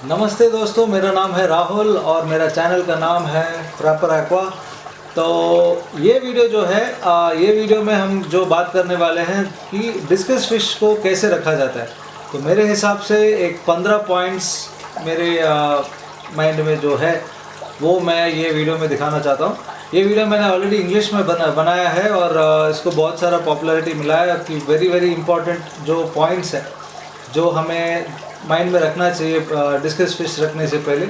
नमस्ते दोस्तों, मेरा नाम है राहुल और मेरा चैनल का नाम है फ्रैपर एक्वा। तो ये वीडियो जो है ये वीडियो में हम जो बात करने वाले हैं कि डिस्कस फिश को कैसे रखा जाता है। तो मेरे हिसाब से एक 15 पॉइंट्स मेरे माइंड में जो है वो मैं ये वीडियो में दिखाना चाहता हूँ। ये वीडियो मैंने ऑलरेडी इंग्लिश में बनाया है और इसको बहुत सारा पॉपुलैरिटी मिला है कि वेरी इंपॉर्टेंट जो पॉइंट्स है जो हमें माइंड में रखना चाहिए डिस्कस फिश रखने से पहले,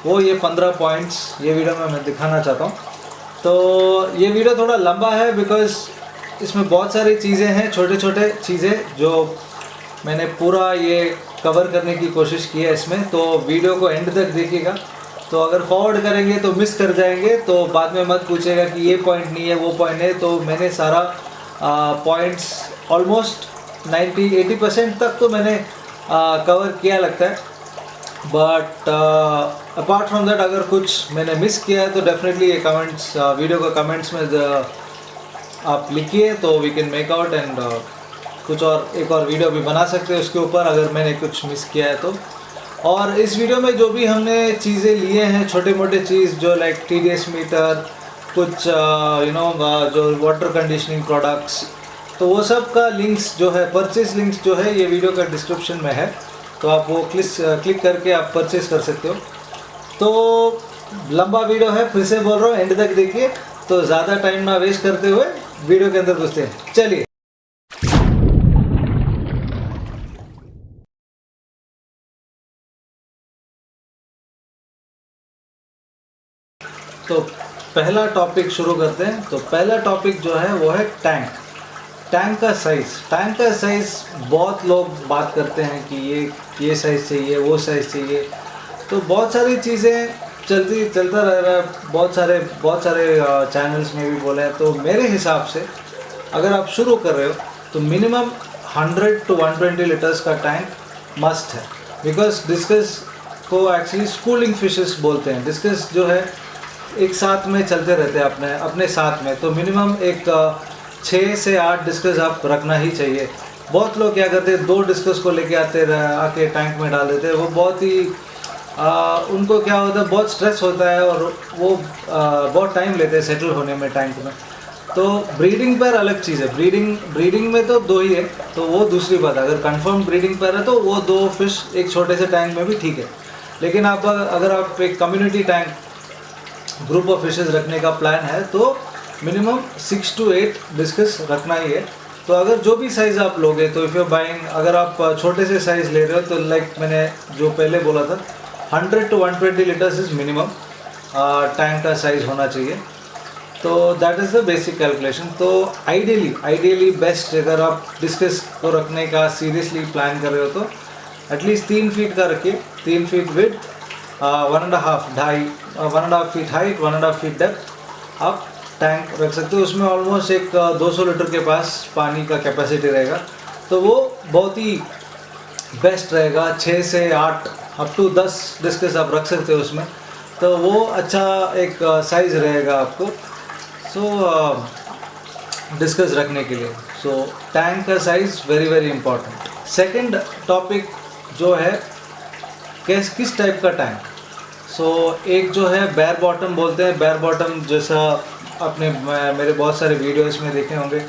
वो ये 15 पॉइंट्स ये वीडियो में मैं दिखाना चाहता हूँ। तो ये वीडियो थोड़ा लंबा है बिकॉज़ इसमें बहुत सारी चीज़ें हैं, छोटे चीज़ें जो मैंने पूरा ये कवर करने की कोशिश की है इसमें। तो वीडियो को एंड तक देखिएगा। तो अगर फॉरवर्ड करेंगे तो मिस कर जाएंगे, तो बाद में मत पूछेगा कि ये पॉइंट नहीं है वो पॉइंट है। तो मैंने सारा पॉइंट्स ऑलमोस्ट 90-80% तक तो मैंने कवर किया लगता है। बट अपार्ट फ्रॉम दैट अगर कुछ मैंने मिस किया है तो डेफिनेटली ये कमेंट्स वीडियो का कमेंट्स में आप लिखिए तो we can make out and कुछ और एक और वीडियो भी बना सकते हैं उसके ऊपर अगर मैंने कुछ मिस किया है तो। और इस वीडियो में जो भी हमने चीज़ें लिए हैं, छोटे मोटे चीज़ जो लाइक TDS मीटर, कुछ जो वाटर कंडीशनिंग प्रोडक्ट्स, तो वो सब का लिंक्स जो है, परचेज लिंक्स जो है ये वीडियो का डिस्क्रिप्शन में है। तो आप वो क्लिक करके आप परचेज कर सकते हो। तो लंबा वीडियो है, फिर से बोल रहा हूँ, एंड तक देखिए। तो ज़्यादा टाइम ना वेस्ट करते हुए वीडियो के अंदर घुसते हैं, चलिए। तो पहला टॉपिक शुरू करते हैं। तो पहला टॉपिक जो है वो है टैंक का साइज़ बहुत लोग बात करते हैं कि ये साइज़ चाहिए, वो साइज़ चाहिए। तो बहुत सारी चीज़ें चलता रह रहा है, बहुत सारे चैनल्स में भी बोले हैं। तो मेरे हिसाब से अगर आप शुरू कर रहे हो तो मिनिमम 100 to 120 लीटर्स का टैंक मस्ट है। बिकॉज डिस्कस को एक्चुअली स्कूलिंग फिशेस बोलते हैं। डिस्कस जो है एक साथ में चलते रहते हैं अपने साथ में। तो मिनिमम एक 6 से 8 डिस्कस आप रखना ही चाहिए। बहुत लोग क्या करते हैं, 2 डिस्कस को लेके आके टैंक में डाल देते हैं। वो बहुत ही उनको क्या होता है, बहुत स्ट्रेस होता है और वो बहुत टाइम लेते हैं सेटल होने में टैंक में। तो ब्रीडिंग पर अलग चीज़ है। ब्रीडिंग में तो 2 ही है, तो वो दूसरी बात है। अगर कंफर्म ब्रीडिंग पर है तो वो 2 फिश एक छोटे से टैंक में भी ठीक है। लेकिन अगर आप एक community tank group of fishes रखने का प्लान है तो मिनिमम 6 to 8 डिस्कस रखना ही है। तो अगर जो भी साइज़ आप लोगे, तो इफ़ यू बाइंग, अगर आप छोटे से साइज़ ले रहे हो तो लाइक मैंने जो पहले बोला था 100 to 120 litres is minimum tank का साइज़ होना चाहिए। तो that is the basic calculation. तो आइडियली बेस्ट अगर आप डिस्कस को रखने का सीरियसली प्लान कर रहे हो तो एटलीस्ट 3 फीट का रखिए, 3 feet width, 1.5 feet height, 1.5 feet depth आप टैंक रख सकते हो। उसमें ऑलमोस्ट एक 200 लीटर के पास पानी का कैपेसिटी रहेगा। तो वो बहुत ही बेस्ट रहेगा। 6 से 8 अप टू 10 डिस्कस आप रख सकते हो उसमें। तो वो अच्छा एक साइज़ रहेगा आपको डिस्कस रखने के लिए। सो टैंक का size very important. Second topic जो है किस टाइप का टैंक। एक जो है बेयर बॉटम बोलते हैं। बेयर बॉटम जैसा आपने मेरे बहुत सारे वीडियोस में देखे होंगे।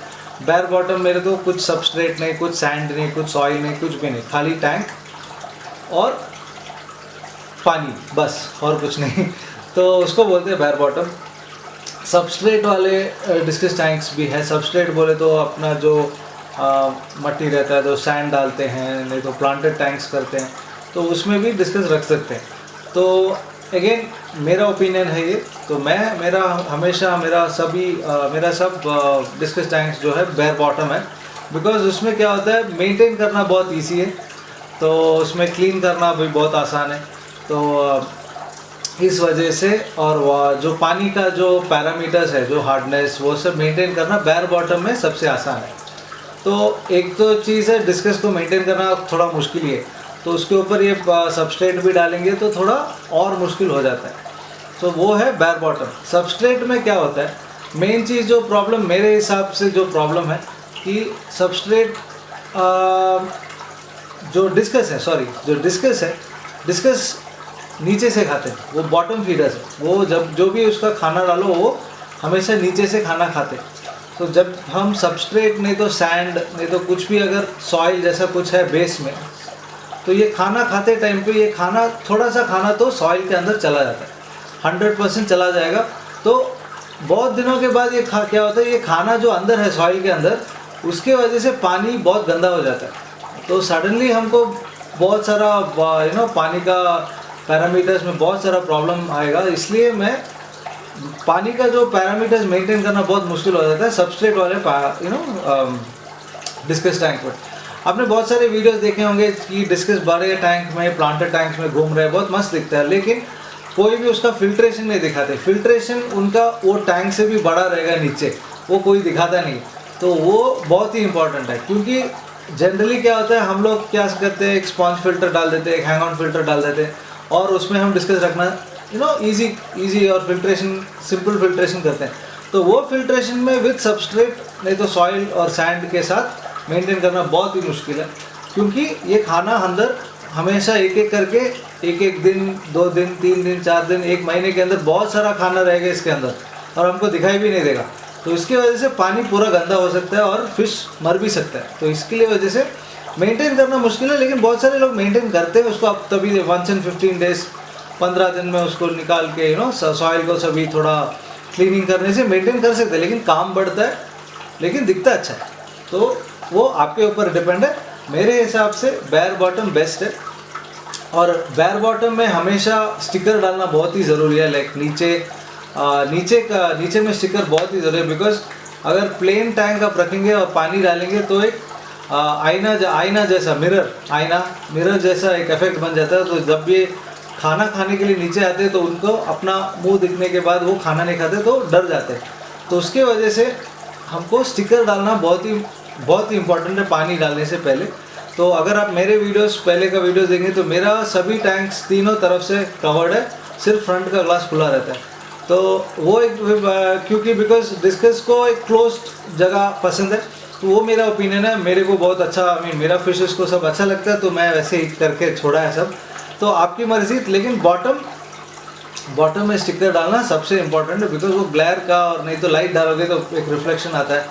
बेयर बॉटम मेरे तो कुछ सबस्ट्रेट नहीं, कुछ सैंड नहीं, कुछ सॉइल नहीं, कुछ भी नहीं, खाली टैंक और पानी, बस और कुछ नहीं। तो उसको बोलते हैं बेयर बॉटम। सबस्ट्रेट वाले डिस्कस टैंक्स भी है। सबस्ट्रेट बोले तो अपना जो मट्टी रहता है तो सैंड डालते हैं, नहीं तो प्लांटेड टैंक्स करते हैं, तो उसमें भी डिस्कस रख सकते हैं। तो अगेन मेरा ओपिनियन है ये। तो मेरा सब डिस्कस टैंक्स जो है बेयर बॉटम है। बिकॉज उसमें क्या होता है, मेंटेन करना बहुत इजी है, तो उसमें क्लीन करना भी बहुत आसान है। तो इस वजह से, और जो पानी का जो पैरामीटर्स है, जो हार्डनेस, वो सब मेंटेन करना बेयर बॉटम में सबसे आसान है। तो एक तो चीज़ है, डिस्कस को मेंटेन करना थोड़ा मुश्किल ही है, तो उसके ऊपर ये सबस्ट्रेट भी डालेंगे तो थोड़ा और मुश्किल हो जाता है। तो वो है बेयर बॉटम। सबस्ट्रेट में क्या होता है, मेन चीज़ जो प्रॉब्लम मेरे हिसाब से जो प्रॉब्लम है कि सबस्ट्रेट जो डिस्कस है, डिस्कस नीचे से खाते हैं, वो बॉटम फीडर्स है। वो जब जो भी उसका खाना डालो वो हमेशा नीचे से खाना खाते हैं। तो जब हम सबस्ट्रेट नहीं तो सैंड नहीं तो कुछ भी अगर सॉइल जैसा कुछ है बेस में, तो ये खाना खाते टाइम पे ये खाना थोड़ा सा खाना तो सॉइल के अंदर चला जाता है, 100% चला जाएगा। तो बहुत दिनों के बाद ये क्या होता है, ये खाना जो अंदर है सॉइल के अंदर, उसके वजह से पानी बहुत गंदा हो जाता है। तो सडनली हमको बहुत सारा पानी का पैरामीटर्स में बहुत सारा प्रॉब्लम आएगा। इसलिए मैं पानी का जो पैरामीटर्स मेंटेन करना बहुत मुश्किल हो जाता है सबस्ट्रेट वाले डिस्कस टैंक में। आपने बहुत सारे वीडियोस देखे होंगे कि डिस्कस बड़े टैंक में प्लांटर टैंक में घूम रहे हैं, बहुत मस्त दिखता है, लेकिन कोई भी उसका फिल्ट्रेशन नहीं दिखाते। फिल्ट्रेशन उनका वो टैंक से भी बड़ा रहेगा नीचे, वो कोई दिखाता नहीं। तो वो बहुत ही इंपॉर्टेंट है, क्योंकि जनरली क्या होता है, हम लोग क्या करते हैं, एक स्पॉन्ज फिल्टर डाल देते हैं, एक हैंग ऑन फिल्टर डाल देते हैं और उसमें हम डिस्कस रखना इजी और फिल्ट्रेशन सिंपल फिल्ट्रेशन करते हैं। तो वो फिल्ट्रेशन में विद सबस्ट्रेट नहीं तो सॉइल और सैंड के साथ मेंटेन करना बहुत ही मुश्किल है, क्योंकि ये खाना अंदर हमेशा एक एक करके एक दिन 2 दिन 3 दिन 4 दिन 1 महीने के अंदर बहुत सारा खाना रहेगा इसके अंदर और हमको दिखाई भी नहीं देगा। तो इसकी वजह से पानी पूरा गंदा हो सकता है और फिश मर भी सकता है। तो इसके लिए वजह से मेंटेन करना मुश्किल है, लेकिन बहुत सारे लोग मेंटेन करते हैं उसको। अब तभी 1 in 15 days 15 दिन में उसको निकाल के सॉइल को सभी थोड़ा क्लीनिंग करने से मेंटेन कर सकते हैं, लेकिन काम बढ़ता है, लेकिन दिखता अच्छा है। तो वो आपके ऊपर डिपेंड है। मेरे हिसाब से बेयर बॉटम बेस्ट है, और बेयर बॉटम में हमेशा स्टिकर डालना बहुत ही ज़रूरी है। लाइक नीचे में स्टिकर बहुत ही ज़रूरी है, बिकॉज अगर प्लेन टैंक आप रखेंगे और पानी डालेंगे तो एक आईना जैसा मिरर जैसा एक इफेक्ट बन जाता है। तो जब ये खाना खाने के लिए नीचे आते हैं तो उनको अपना मुंह दिखने के बाद वो खाना नहीं खाते तो डर जाते हैं। तो उसके वजह से हमको स्टिकर डालना बहुत ही इम्पोर्टेंट है पानी डालने से पहले। तो अगर आप मेरे वीडियोस पहले का वीडियोस देखेंगे तो मेरा सभी टैंक्स तीनों तरफ से कवर्ड है, सिर्फ फ्रंट का ग्लास खुला रहता है। तो वो एक क्योंकि बिकॉज डिस्कस को एक क्लोज्ड जगह पसंद है, तो वो मेरा ओपिनियन है। मेरे को बहुत अच्छा मेरा फिशेस को सब अच्छा लगता है, तो मैं वैसे ही करके छोड़ा है सब। तो आपकी मर्जी, लेकिन बॉटम में स्टिकर डालना सबसे इम्पोर्टेंट है, बिकॉज वो ग्लेयर का और नहीं तो लाइट डालोगे तो एक रिफ्लेक्शन आता है,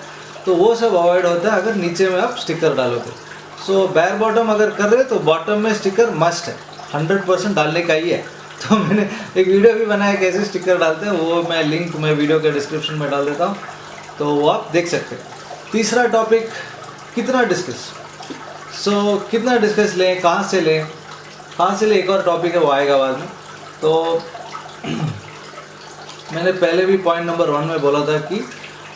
तो वो सब अवॉइड होता है अगर नीचे में आप स्टिकर डालोगे। सो बेयर बॉटम अगर कर रहे हो तो बॉटम में स्टिकर मस्ट है, 100% डालने का ही है। तो मैंने एक वीडियो भी बनाया कैसे स्टिकर डालते हैं, वो मैं लिंक वीडियो के डिस्क्रिप्शन में डाल देता हूँ, तो वो आप देख सकते हैं। तीसरा टॉपिक, कितना डिस्कस। कितना डिस्कस लें, कहाँ से लें, एक और टॉपिक है, वो आएगा बाद में। तो मैंने पहले भी पॉइंट नंबर 1 में बोला था कि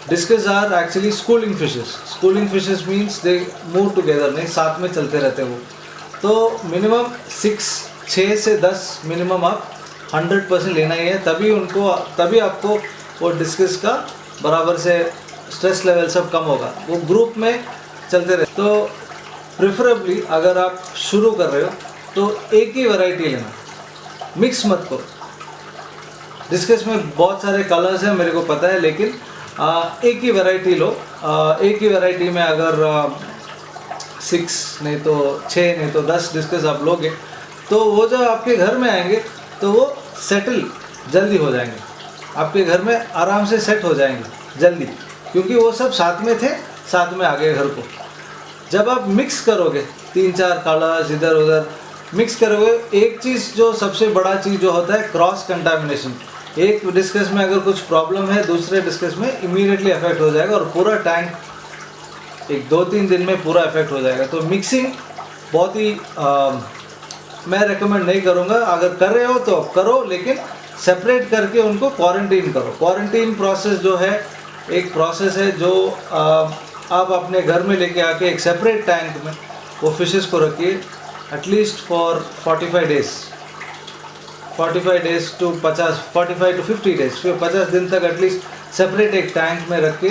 discus are actually schooling fishes means they move together, नहीं साथ में चलते रहते हैं वो। तो मिनिमम 6 से 10 मिनिमम आप 100% लेना ही है, तभी आपको वो डिस्कस का बराबर से स्ट्रेस लेवल सब कम होगा, वो ग्रुप में चलते रहे। तो प्रेफरेबली अगर आप शुरू कर रहे हो तो एक ही वैरायटी लेना, मिक्स मत करो। डिस्कस में बहुत सारे कलर्स हैं मेरे को पता है, लेकिन एक ही वैरायटी लो। एक ही वैरायटी में अगर 6 नहीं तो 6 नहीं तो 10 डिस्कस आप लोगे तो वो जब आपके घर में आएंगे तो वो सेटल जल्दी हो जाएंगे, आपके घर में आराम से सेट हो जाएंगे जल्दी, क्योंकि वो सब साथ में थे, साथ में आ गए घर को। जब आप मिक्स करोगे 3-4 कलर्स इधर उधर मिक्स करोगे, एक चीज़ जो सबसे बड़ा चीज़ जो होता है क्रॉस कंटामिनेशन। एक डिस्कस में अगर कुछ प्रॉब्लम है दूसरे डिस्कस में इमीडिएटली अफेक्ट हो जाएगा और पूरा टैंक एक 2-3 दिन में पूरा अफेक्ट हो जाएगा। तो मिक्सिंग बहुत ही मैं रेकमेंड नहीं करूँगा। अगर कर रहे हो तो करो, लेकिन सेपरेट करके उनको क्वारंटीन करो। क्वारंटीन प्रोसेस जो है एक प्रोसेस है जो आप अपने घर में लेके आके एक सेपरेट टैंक में वो फिशेस को रखिए at least for 45 days 45 to 50 days, फिर 50 दिन तक एटलीस्ट सेपरेट एक टैंक में रख के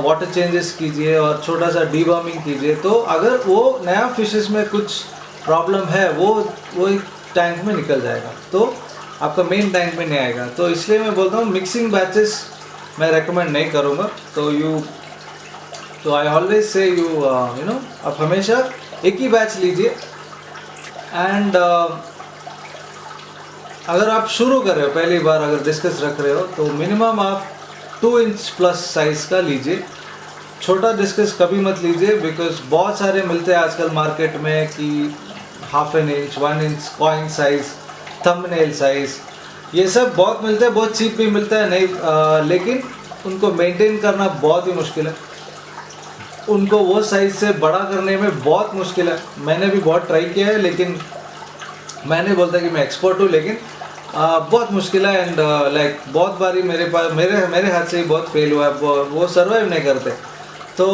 वाटर चेंजेस कीजिए और छोटा सा डीवर्मिंग कीजिए। तो अगर वो नया फिशेस में कुछ प्रॉब्लम है वो एक टैंक में निकल जाएगा, तो आपका मेन टैंक में नहीं आएगा। तो इसलिए मैं बोलता हूँ मिक्सिंग बैचेस मैं रेकमेंड नहीं करूँगा। तो आई ऑलवेज से आप हमेशा एक ही बैच लीजिए। एंड अगर आप शुरू कर रहे हो, पहली बार अगर डिस्कस रख रहे हो, तो मिनिमम आप 2 इंच प्लस साइज़ का लीजिए। छोटा डिस्कस कभी मत लीजिए, बिकॉज बहुत सारे मिलते हैं आजकल मार्केट में कि ½ inch, 1 inch coin size, thumbnail size, ये सब बहुत मिलते हैं, बहुत चीप भी मिलता है। नहीं लेकिन उनको मेंटेन करना बहुत ही मुश्किल है, उनको वो साइज़ से बड़ा करने में बहुत मुश्किल है। मैंने भी बहुत ट्राई किया है, लेकिन मैं नहीं बोलता कि मैं एक्सपर्ट हूँ, लेकिन बहुत मुश्किल है। एंड लाइक बहुत बारी मेरे हाथ से ही बहुत फेल हुआ है, वो सर्वाइव नहीं करते। तो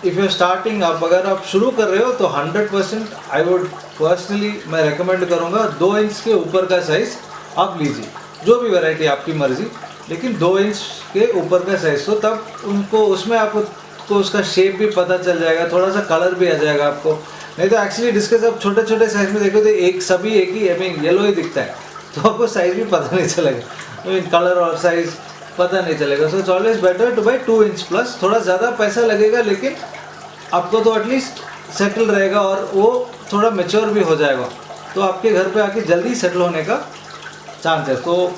इफ़ यू स्टार्टिंग, अगर आप शुरू कर रहे हो तो 100% आई वुड पर्सनली मैं रेकमेंड करूँगा 2 इंच के ऊपर का साइज़ आप लीजिए, जो भी वैरायटी आपकी मर्ज़ी, लेकिन 2 इंच के ऊपर का साइज़। तो तब उनको उसमें आपको उसका शेप भी पता चल जाएगा, थोड़ा सा कलर भी आ जाएगा आपको। नहीं तो एक्चुअली डिस्कस आप छोटे छोटे साइज़ में देखो तो सभी एक ही, आई मीन येलो ही दिखता है, तो आपको साइज़ भी पता नहीं चलेगा, आई मीन कलर और साइज़ पता नहीं चलेगा। So it's always better two by 2 inch plus. थोड़ा ज़्यादा पैसा लगेगा, लेकिन आपको तो एटलीस्ट सेटल रहेगा और वो थोड़ा मेच्योर भी हो जाएगा, तो आपके घर पे आके जल्दी सेटल होने का चांस है। तो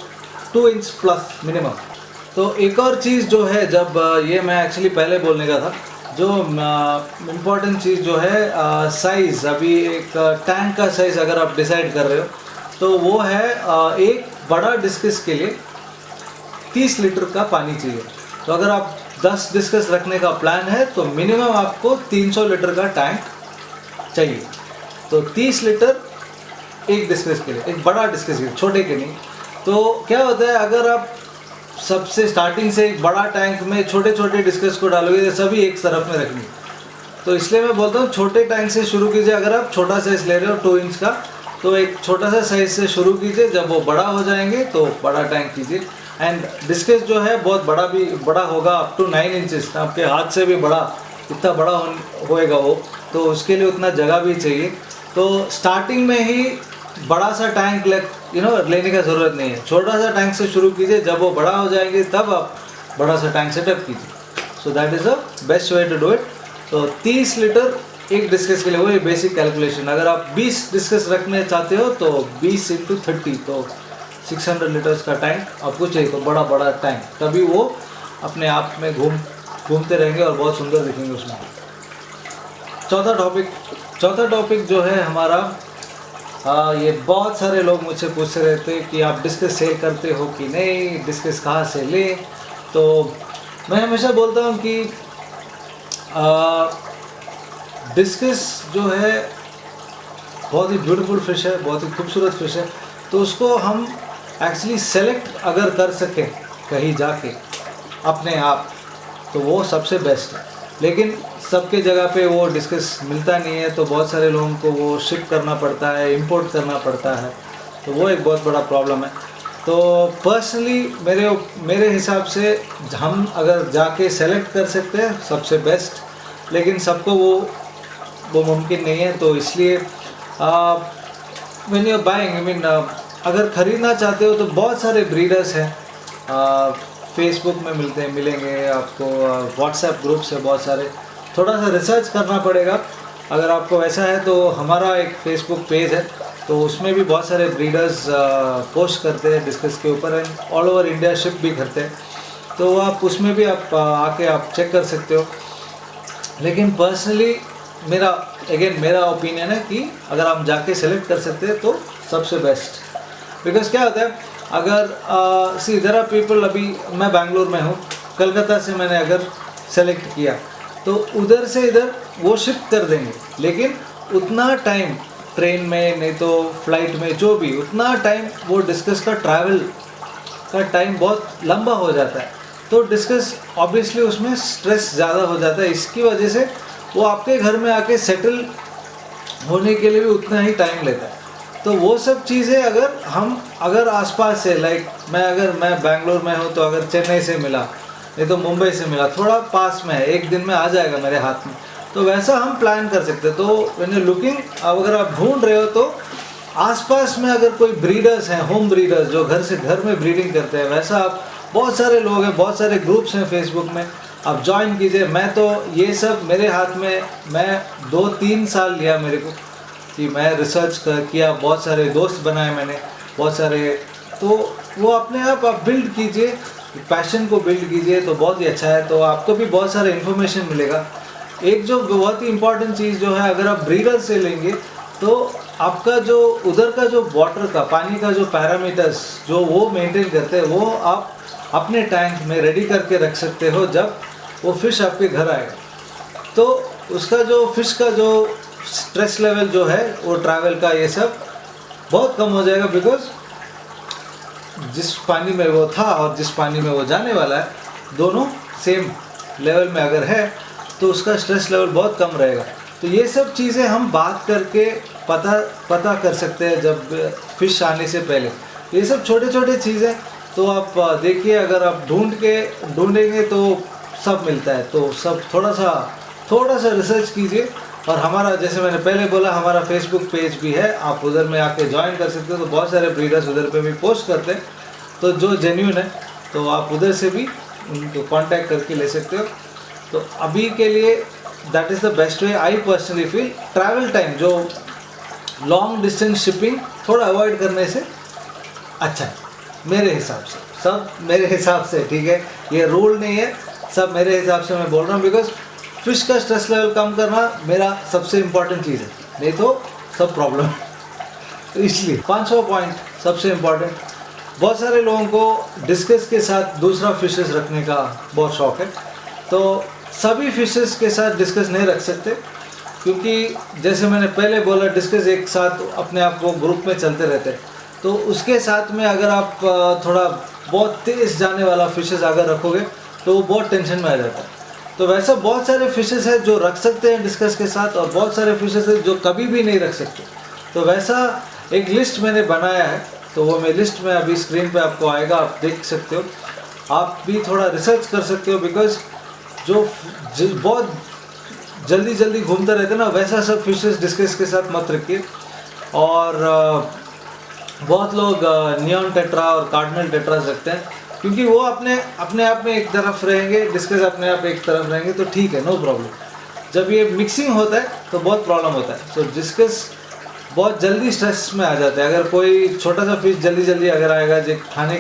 2 इंच प्लस मिनिमम। तो एक और चीज़ जो है, जब ये मैं एक्चुअली पहले बोलने का था, जो इम्पॉर्टेंट चीज़ जो है साइज़, अभी एक टैंक का साइज़ अगर आप डिसाइड कर रहे हो तो वो है एक बड़ा डिस्कस के लिए 30 लीटर का पानी चाहिए। तो अगर आप 10 डिस्कस रखने का प्लान है तो मिनिमम आपको 300 लीटर का टैंक चाहिए। तो 30 लीटर एक डिस्कस के लिए, एक बड़ा डिस्कस के लिए, छोटे के नहीं। तो क्या होता है, अगर आप सबसे स्टार्टिंग से एक बड़ा टैंक में छोटे छोटे डिस्कस को डालोगे तो सभी एक तरफ में रखनी, तो इसलिए मैं बोलता हूँ छोटे टैंक से शुरू कीजिए। अगर आप छोटा साइज़ ले रहे हो 2 इंच का, तो एक छोटा सा साइज़ से शुरू कीजिए, जब वो बड़ा हो जाएंगे तो बड़ा टैंक कीजिए। एंड डिस्कस जो है बहुत बड़ा होगा, अप टू 9 इंचेस, आपके हाथ से भी बड़ा, इतना बड़ा होएगा वो, तो उसके लिए उतना जगह भी चाहिए। तो स्टार्टिंग में ही बड़ा सा टैंक लेने का ज़रूरत नहीं है, छोटा सा टैंक से शुरू कीजिए, जब वो बड़ा हो जाएंगे तब आप बड़ा सा टैंक सेटअप कीजिए। So that is the best way to do it. तो 30 लीटर एक डिस्कस के लिए, वो बेसिक कैलकुलेशन। अगर आप 20 डिस्कस रखने चाहते हो तो 20 × 30, तो 600 लीटर्स का टैंक आपको चाहिए, तो बड़ा टैंक, तभी वो अपने आप में घूमते रहेंगे और बहुत सुंदर दिखेंगे उसमें। चौथा टॉपिक जो है हमारा, ये बहुत सारे लोग मुझसे पूछते रहते हैं कि आप डिस्कस सेल करते हो कि नहीं, डिस्कस कहाँ से लें। तो मैं हमेशा बोलता हूँ कि डिस्कस जो है बहुत ही ब्यूटीफुल फिश है, बहुत ही खूबसूरत फिश है। तो उसको हम एक्चुअली सेलेक्ट अगर कर सकें कहीं जाके अपने आप, तो वो सबसे बेस्ट है। लेकिन सबके जगह पे वो डिस्कस मिलता नहीं है, तो बहुत सारे लोगों को वो शिप करना पड़ता है, इंपोर्ट करना पड़ता है, तो वो एक बहुत बड़ा प्रॉब्लम है। तो पर्सनली मेरे हिसाब से हम अगर जाके सेलेक्ट कर सकते हैं सबसे बेस्ट, लेकिन सबको वो मुमकिन नहीं है। तो इसलिए when you are buying, I mean अगर ख़रीदना चाहते हो तो बहुत सारे ब्रीडर्स हैं, फेसबुक में मिलेंगे आपको, व्हाट्सएप ग्रुप्स है बहुत सारे, थोड़ा सा रिसर्च करना पड़ेगा। अगर आपको वैसा है तो हमारा एक फेसबुक पेज है, तो उसमें भी बहुत सारे ब्रीडर्स पोस्ट करते हैं डिस्कस के ऊपर, and all over India ship भी करते हैं, तो आप उसमें भी आप आके आप चेक कर सकते हो। लेकिन पर्सनली मेरा ओपिनियन है कि अगर हम जाके सेलेक्ट कर सकते हैं तो सबसे बेस्ट। बिकॉज क्या होता है, अगर देयर आर पीपल, अभी मैं बैंगलोर में हूँ, कलकत्ता से मैंने अगर सेलेक्ट किया तो उधर से इधर वो शिप कर देंगे, लेकिन उतना टाइम ट्रेन में, नहीं तो फ्लाइट में, जो भी, उतना टाइम वो डिस्कस का ट्रैवल का टाइम बहुत लंबा हो जाता है। तो डिस्कस ऑब्वियसली उसमें स्ट्रेस ज़्यादा हो जाता है, इसकी वजह से वो आपके घर में आके सेटल होने के लिए भी उतना ही टाइम लेता है। तो वो सब चीज़ें अगर आसपास से, लाइक मैं बैंगलोर में हूँ, तो अगर चेन्नई से मिला, नहीं तो मुंबई से मिला, थोड़ा पास में है, एक दिन में आ जाएगा मेरे हाथ में, तो वैसा हम प्लान कर सकते हैं। तो व्हेन यू लुकिंग, अगर आप ढूंढ रहे हो तो आसपास में अगर कोई ब्रीडर्स हैं, होम ब्रीडर्स जो घर में ब्रीडिंग करते हैं, वैसा आप, बहुत सारे लोग हैं, बहुत सारे ग्रुप्स हैं फेसबुक में, आप ज्वाइन कीजिए। मैं तो ये सब मेरे हाथ में, मैं 2-3 साल लिया मेरे को कि मैं रिसर्च किया, बहुत सारे दोस्त बनाए मैंने, बहुत सारे तो वो अपने आप बिल्ड कीजिए, पैशन को बिल्ड कीजिए तो बहुत ही अच्छा है। तो आपको भी बहुत सारे इन्फॉर्मेशन मिलेगा। एक जो बहुत ही इम्पॉर्टेंट चीज़ जो है, अगर आप ब्रीडर से लेंगे तो आपका जो उधर का जो वाटर का पानी का जो पैरामीटर्स जो वो मेंटेन करते हैं, वो आप अपने टैंक में रेडी करके रख सकते हो। जब वो फिश आपके घर आएगा तो उसका जो फिश का जो स्ट्रेस लेवल जो है, वो ट्रैवल का ये सब बहुत कम हो जाएगा। बिकॉज जिस पानी में वो था और जिस पानी में वो जाने वाला है, दोनों सेम लेवल में अगर है तो उसका स्ट्रेस लेवल बहुत कम रहेगा। तो ये सब चीज़ें हम बात करके पता कर सकते हैं जब फिश आने से पहले। ये सब छोटे छोटे चीज़ें तो आप देखिए, अगर आप ढूंढेंगे तो सब मिलता है। तो सब थोड़ा सा रिसर्च कीजिए। और हमारा, जैसे मैंने पहले बोला, हमारा फेसबुक पेज भी है, आप उधर में आके ज्वाइन कर सकते हो। तो बहुत सारे ब्रीडर्स उधर पे भी पोस्ट करते हैं, तो जो जेन्युइन है तो आप उधर से भी उनको कांटेक्ट करके ले सकते हो। तो अभी के लिए that is the best way. I personally feel travel time जो लॉन्ग डिस्टेंस शिपिंग थोड़ा अवॉइड करने से अच्छा है मेरे हिसाब से। सब मेरे हिसाब से, ठीक है, ये रूल नहीं है, सब मेरे हिसाब से मैं बोल रहा हूँ। बिकॉज फिश का स्ट्रेस लेवल कम करना मेरा सबसे इम्पॉर्टेंट चीज़ है, नहीं तो सब प्रॉब्लम है। तो इसलिए 5वां पॉइंट सबसे इम्पॉर्टेंट, बहुत सारे लोगों को डिस्कस के साथ दूसरा फिशेस रखने का बहुत शौक है। तो सभी फिशेस के साथ डिस्कस नहीं रख सकते, क्योंकि जैसे मैंने पहले बोला, डिस्कस एक साथ अपने आप को ग्रुप में चलते रहते हैं। तो उसके साथ में अगर आप थोड़ा बहुत तेज़ जाने वाला फिशेस अगर रखोगे तो वो बहुत टेंशन में आ जाता है। तो वैसा बहुत सारे फिशेस हैं जो रख सकते हैं डिस्कस के साथ, और बहुत सारे फिशेस हैं जो कभी भी नहीं रख सकते। तो वैसा एक लिस्ट मैंने बनाया है, तो वो मैं लिस्ट में अभी स्क्रीन पे आपको आएगा, आप देख सकते हो। आप भी थोड़ा रिसर्च कर सकते हो, बिकॉज जो बहुत जल्दी घूमते रहते हैं ना, वैसा सब फिशेस डिस्कस के साथ मत रखिए। और बहुत लोग नियॉन टेट्रा और कार्डिनल टेट्रास रखते हैं, क्योंकि वो अपने आप में एक तरफ रहेंगे, डिस्कस अपने आप एक तरफ रहेंगे, तो ठीक है, नो प्रॉब्लम। जब ये मिक्सिंग होता है तो बहुत प्रॉब्लम होता है। तो डिस्कस बहुत जल्दी स्ट्रेस में आ जाता है। अगर कोई छोटा सा फिश जल्दी अगर आएगा, जो खाने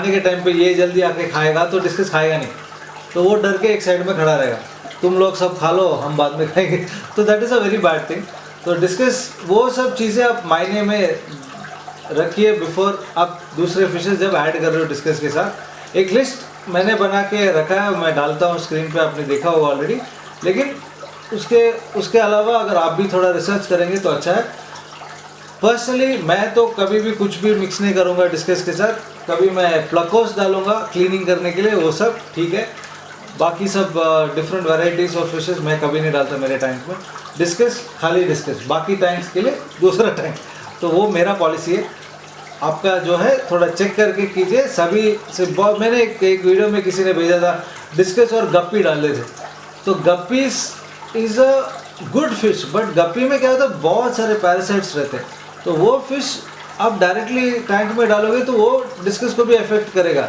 के टाइम पे ये जल्दी आके खाएगा, तो डिस्कस खाएगा नहीं, तो वो डर के एक साइड में खड़ा रहेगा, तुम लोग सब खा लो, हम बाद में खाएंगे। तो that is a very bad thing. तो डिस्कस वो सब चीज़ें आप मायने में रखिए बिफोर आप दूसरे फिशेस जब ऐड कर रहे हो डिस्कस के साथ। एक लिस्ट मैंने बना के रखा है, मैं डालता हूँ स्क्रीन पे, आपने देखा होगा ऑलरेडी। लेकिन उसके अलावा अगर आप भी थोड़ा रिसर्च करेंगे तो अच्छा है। पर्सनली मैं तो कभी भी कुछ भी मिक्स नहीं करूँगा डिस्कस के साथ। कभी मैं प्लकोस डालूँगा क्लीनिंग करने के लिए, वो सब ठीक है। बाकी सब डिफरेंट वेराइटीज़ ऑफ फिशेस मैं कभी नहीं डालता मेरे टैंक में। डिस्कस, खाली डिस्कस, बाकी टैंक्स के लिए दूसरा टैंक। तो वो मेरा पॉलिसी है। आपका जो है थोड़ा चेक करके कीजिए। सभी से बहुत, मैंने एक वीडियो में किसी ने भेजा था, डिस्कस और गप्पी डाले थे। तो guppies is a good fish, but guppy में क्या होता है, बहुत सारे पैरासाइट्स रहते हैं। तो वो फिश आप डायरेक्टली टैंक में डालोगे तो वो डिस्कस को भी अफेक्ट करेगा,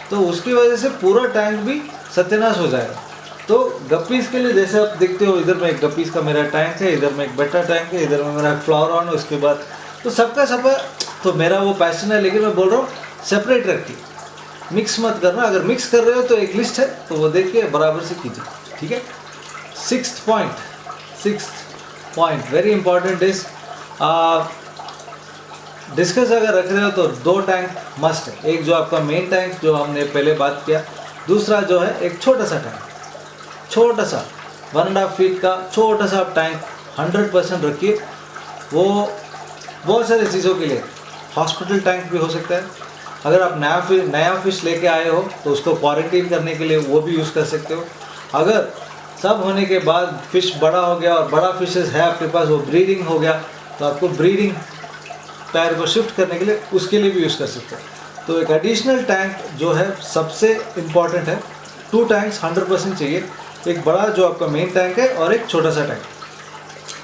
तो उसकी वजह से पूरा टैंक भी सत्यानाश हो जाएगा। तो गप्पीज़ के लिए जैसे आप देखते हो, इधर में एक गप्पीज़ का मेरा टैंक है, इधर में एक बेटा टैंक है, इधर में मेरा फ्लावर ऑन है, उसके बाद तो सबका सब। तो मेरा वो पैशन है, लेकिन मैं बोल रहा हूँ सेपरेट रखिए, मिक्स मत करना। अगर मिक्स कर रहे हो तो एक लिस्ट है, तो वो देख के बराबर से कीजिए, ठीक है। Sixth point very important is, discuss अगर रख रहे हो तो 2 टैंक मस्ट है। एक जो आपका मेन टैंक जो हमने पहले बात किया, दूसरा जो है एक छोटा सा टैंक, छोटा सा 1.5 फीट का छोटा सा टैंक 100% रखिए। वो बहुत सारी चीज़ों के लिए, हॉस्पिटल टैंक भी हो सकता है। अगर आप नया फिश लेके आए हो तो उसको क्वारंटीन करने के लिए वो भी यूज़ कर सकते हो। अगर सब होने के बाद फिश बड़ा हो गया और बड़ा फिशेस है आपके पास, वो ब्रीडिंग हो गया, तो आपको ब्रीडिंग पैर को शिफ्ट करने के लिए उसके लिए भी यूज़ कर सकते हैं। तो एक एडिशनल टैंक जो है सबसे इम्पॉर्टेंट है। 2 टैंक्स 100% चाहिए, एक बड़ा जो आपका मेन टैंक है और एक छोटा सा टैंक।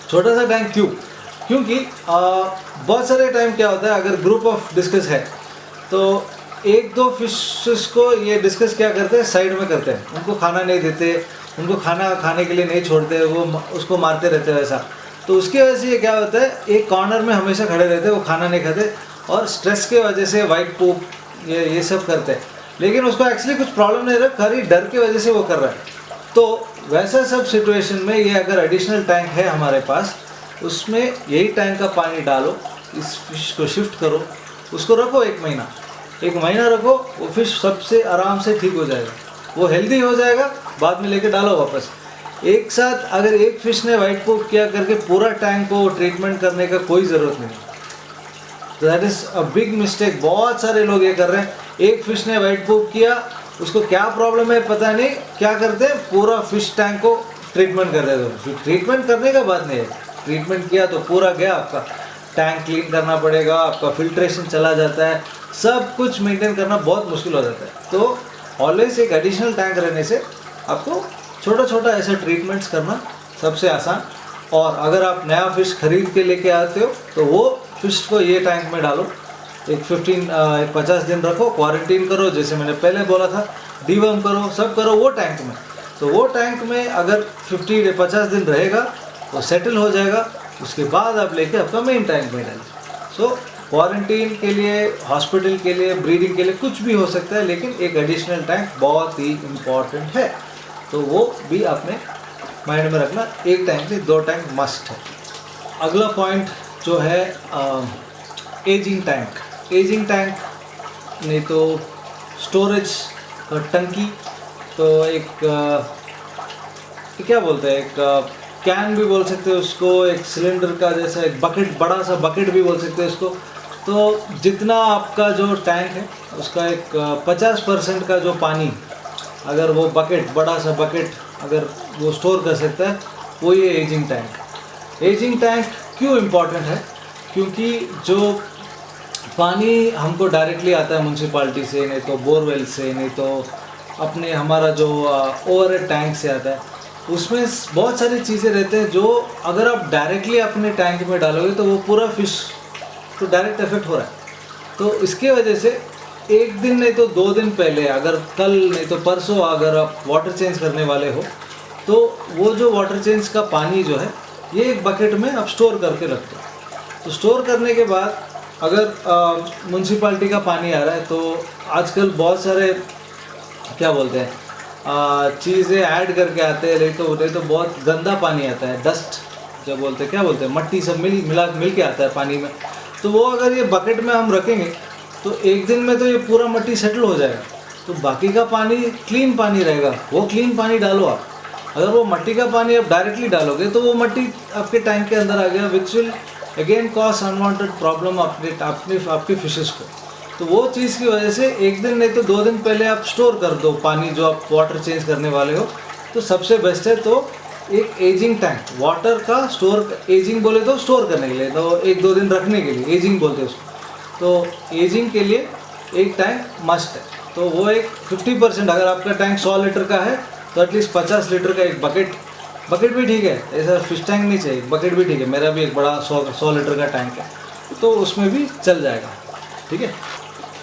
छोटा सा टैंक क्योंकि बहुत सारे टाइम क्या होता है, अगर ग्रुप ऑफ डिस्कस है तो 1-2 फिशेस को ये डिस्कस क्या करते हैं, साइड में करते हैं, उनको खाना नहीं देते, उनको खाना खाने के लिए नहीं छोड़ते, वो उसको मारते रहते हैं वैसा। तो उसकी वजह से ये क्या होता है, एक कॉर्नर में हमेशा खड़े रहते हैं, वो खाना नहीं खाते, और स्ट्रेस के वजह से वाइट पोप ये सब करते हैं, लेकिन उसको एक्चुअली कुछ प्रॉब्लम नहीं रहा, खाली डर की वजह से वो कर रहा है। तो वैसा सब सिचुएशन में ये अगर एडिशनल टैंक है हमारे पास, उसमें यही टैंक का पानी डालो, इस फिश को शिफ्ट करो, उसको रखो 1 महीना, 1 महीना रखो, वो फिश सबसे आराम से ठीक हो जाएगा, वो हेल्दी हो जाएगा, बाद में लेके डालो वापस। एक साथ अगर एक फिश ने वाइट पोप किया करके पूरा टैंक को ट्रीटमेंट करने का कोई ज़रूरत नहीं। तो that is a big mistake, बहुत सारे लोग ये कर रहे हैं। एक फिश ने वाइट पोप किया, उसको क्या प्रॉब्लम है पता नहीं, क्या करते हैं पूरा फिश टैंक को ट्रीटमेंट कर देते हैं। फिर ट्रीटमेंट करने का बात नहीं है, ट्रीटमेंट किया तो पूरा गया, आपका टैंक क्लीन करना पड़ेगा, आपका फिल्ट्रेशन चला जाता है, सब कुछ मेंटेन करना बहुत मुश्किल हो जाता है। तो ऑलवेज एक एडिशनल टैंक रहने से आपको छोटा छोटा ऐसे ट्रीटमेंट्स करना सबसे आसान। और अगर आप नया फ़िश ख़रीद के लेके आते हो तो वो फ़िश को ये टैंक में डालो, एक 50 दिन रखो, क्वारंटीन करो, जैसे मैंने पहले बोला था, डीवर्म करो, सब करो वो टैंक में। तो वो टैंक में अगर 50 दिन रहेगा तो सेटल हो जाएगा, उसके बाद आप लेके आपका मेन टैंक में डालिए। सो क्वारंटीन के लिए, हॉस्पिटल के लिए, ब्रीडिंग के लिए कुछ भी हो सकता है, लेकिन एक एडिशनल टैंक बहुत ही इम्पॉर्टेंट है, तो वो भी आपने माइंड में रखना। एक टैंक से 2 टैंक मस्ट है। अगला पॉइंट जो है एजिंग टैंक। एजिंग टैंक नहीं तो स्टोरेज टंकी, तो एक क्या बोलते हैं, एक कैन भी बोल सकते हो उसको, एक सिलेंडर का जैसा एक बकेट, बड़ा सा बकेट भी बोल सकते हैं उसको। तो जितना आपका जो टैंक है उसका एक 50% का जो पानी, अगर वो बकेट, बड़ा सा बकेट अगर वो स्टोर कर सकता है, वो ये एजिंग टैंक। एजिंग टैंक क्यों इम्पॉर्टेंट है? क्योंकि जो पानी हमको डायरेक्टली आता है म्यूनसिपाल्टी से, नहीं तो बोरवेल से, नहीं तो अपने हमारा जो ओवरहेड टैंक से आता है, उसमें बहुत सारी चीज़ें रहते हैं जो अगर आप डायरेक्टली अपने टैंक में डालोगे तो वो पूरा फिश तो डायरेक्ट इफेक्ट हो रहा है। तो इसके वजह से एक दिन नहीं तो 2 दिन पहले, अगर कल नहीं तो परसों अगर आप वाटर चेंज करने वाले हो, तो वो जो वाटर चेंज का पानी जो है ये एक बकेट में आप स्टोर करके रखते हो। तो स्टोर करने के बाद अगर म्यूनसिपाल्टी का पानी आ रहा है, तो आजकल बहुत सारे क्या बोलते हैं चीज़ें ऐड करके आते हैं, नहीं तो बहुत गंदा पानी आता है, डस्ट जो बोलते हैं, क्या बोलते हैं, मट्टी सब मिल के आता है पानी में। तो वो अगर ये बकेट में हम रखेंगे तो एक दिन में तो ये पूरा मट्टी सेटल हो जाएगा, तो बाकी का पानी क्लीन पानी रहेगा, वो क्लीन पानी डालो आप। अगर वो मट्टी का पानी आप डायरेक्टली डालोगे तो वो मट्टी आपके टैंक के अंदर आ गया, which will again cause unwanted problem आपके फिशेस को। तो वो चीज़ की वजह से एक दिन नहीं तो 2 दिन पहले आप स्टोर कर दो पानी जो आप वाटर चेंज करने वाले हो, तो सबसे बेस्ट है। तो एक एजिंग टैंक, वाटर का स्टोर, एजिंग बोले तो स्टोर करने के लिए, तो 1-2 दिन रखने के लिए एजिंग बोलते हैं उसको। तो एजिंग के लिए एक टैंक मस्ट है। तो वो एक 50%, अगर आपका टैंक 100 लीटर का है तो एटलीस्ट 50 लीटर का एक बकेट भी ठीक है, ऐसा फिश टैंक नहीं चाहिए, बकेट भी ठीक है। मेरा भी एक बड़ा 100 लीटर का टैंक है, तो उसमें भी चल जाएगा, ठीक है।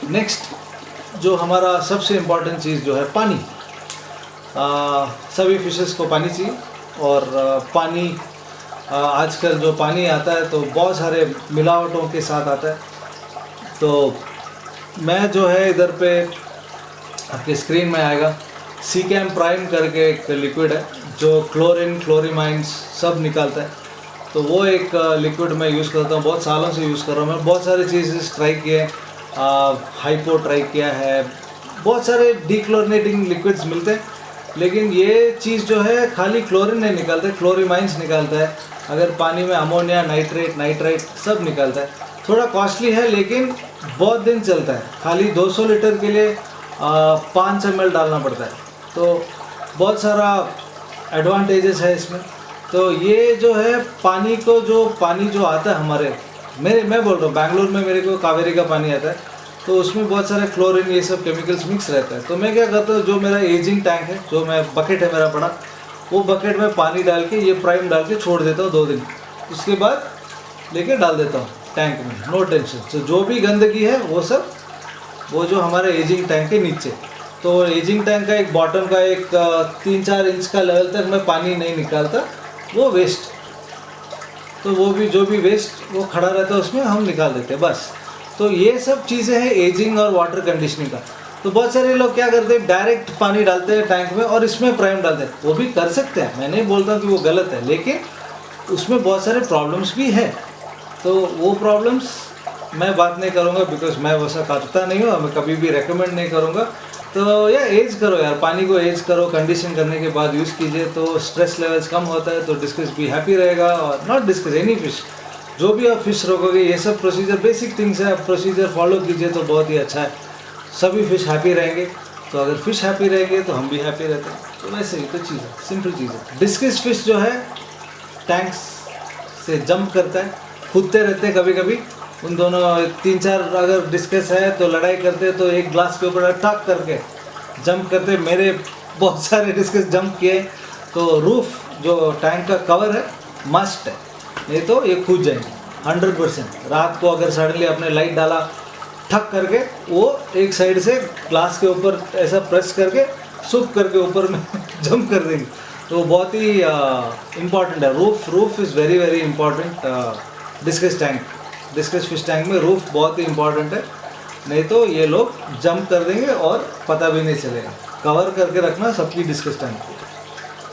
नेक्स्ट जो हमारा सबसे इम्पॉर्टेंट चीज़ जो है पानी। सभी फिशेस को पानी चाहिए, और पानी आजकल जो पानी आता है तो बहुत सारे मिलावटों के साथ आता है। तो मैं जो है इधर पे आपके स्क्रीन में आएगा, सीकैम प्राइम करके एक लिक्विड है जो क्लोरीमाइंस सब निकालता है। तो वो एक लिक्विड मैं यूज़ करता हूँ, बहुत सालों से यूज़ कर रहा हूँ मैं। बहुत सारी चीज़ें ट्राई किए, हाइपो ट्राई किया है, बहुत सारे डीक्लोरिनेटिंग लिक्विड्स मिलते हैं, लेकिन ये चीज़ जो है खाली क्लोरीन नहीं निकालता है, क्लोरीमाइंस निकालता है। अगर पानी में अमोनिया, नाइट्रेट सब निकालता है। थोड़ा कॉस्टली है लेकिन बहुत दिन चलता है। खाली 200 लीटर के लिए 5 ml डालना पड़ता है, तो बहुत सारा एडवांटेजेस है इसमें। तो ये जो है पानी जो आता है हमारे, मैं बोल रहा हूँ बैंगलोर में मेरे को कावेरी का पानी आता है, तो उसमें बहुत सारे क्लोरीन ये सब केमिकल्स मिक्स रहता है। तो मैं क्या करता हूँ, जो मेरा एजिंग टैंक है, जो मैं बकेट है मेरा बड़ा, वो बकेट में पानी डाल के ये प्राइम डाल के छोड़ देता हूँ 2 दिन, उसके बाद लेके डाल देता हूँ टैंक में, नो टेंशन। तो जो भी गंदगी है वो सब वो जो हमारे एजिंग टैंक के नीचे, तो एजिंग टैंक का एक बॉटम का एक 3-4 इंच का लेवल तक मैं पानी नहीं निकालता, वो वेस्ट। तो वो भी जो भी वेस्ट वो खड़ा रहता है उसमें हम निकाल देते हैं बस। तो ये सब चीज़ें हैं एजिंग और वाटर कंडीशनिंग का। तो बहुत सारे लोग क्या करते हैं, डायरेक्ट पानी डालते हैं टैंक में और इसमें प्राइम डालते हैं। वो भी कर सकते हैं, मैं नहीं बोलता कि वो गलत है, लेकिन उसमें बहुत सारे प्रॉब्लम्स भी है। तो वो प्रॉब्लम्स मैं बात नहीं करूँगा, बिकॉज मैं वैसा करता नहीं हूँ, मैं कभी भी रेकमेंड नहीं करूँगा। तो या एज करो यार, पानी को एज करो, कंडीशन करने के बाद यूज़ कीजिए तो स्ट्रेस लेवल्स कम होता है, तो डिस्कस भी हैप्पी रहेगा। और नॉट डिस्कस, एनी फिश, जो भी आप फिश रोकोगे, ये सब प्रोसीजर बेसिक थिंग्स है, आप प्रोसीजर फॉलो कीजिए तो बहुत ही अच्छा है, सभी फिश हैप्पी रहेंगे। तो अगर फिश हैप्पी रहेंगे तो हम भी हैप्पी रहते हैं। तो वैसे ही तो चीज़ है, सिंपल चीज़ है। डिस्कस फिश जो है टैंक्स से जंप करता है, कूदते रहते हैं कभी कभी, उन दोनों 3-4 अगर डिस्कस है तो लड़ाई करते हैं, तो एक ग्लास के ऊपर टक करके जंप करते। मेरे बहुत सारे डिस्कस जंप किए। तो रूफ जो टैंक का कवर है मस्ट है, नहीं तो ये कूद जाएंगे 100%। रात को अगर सडनली आपने लाइट डाला, ठक करके वो एक साइड से ग्लास के ऊपर ऐसा प्रेस करके सूप करके ऊपर में जंप कर देंगे। तो बहुत ही इम्पॉर्टेंट है roof is very very important. Discuss fish tank में रूफ बहुत ही इम्पॉर्टेंट है, नहीं तो ये लोग जंप कर देंगे और पता भी नहीं चलेगा। कवर करके रखना सबकी डिस्कस टैंक को,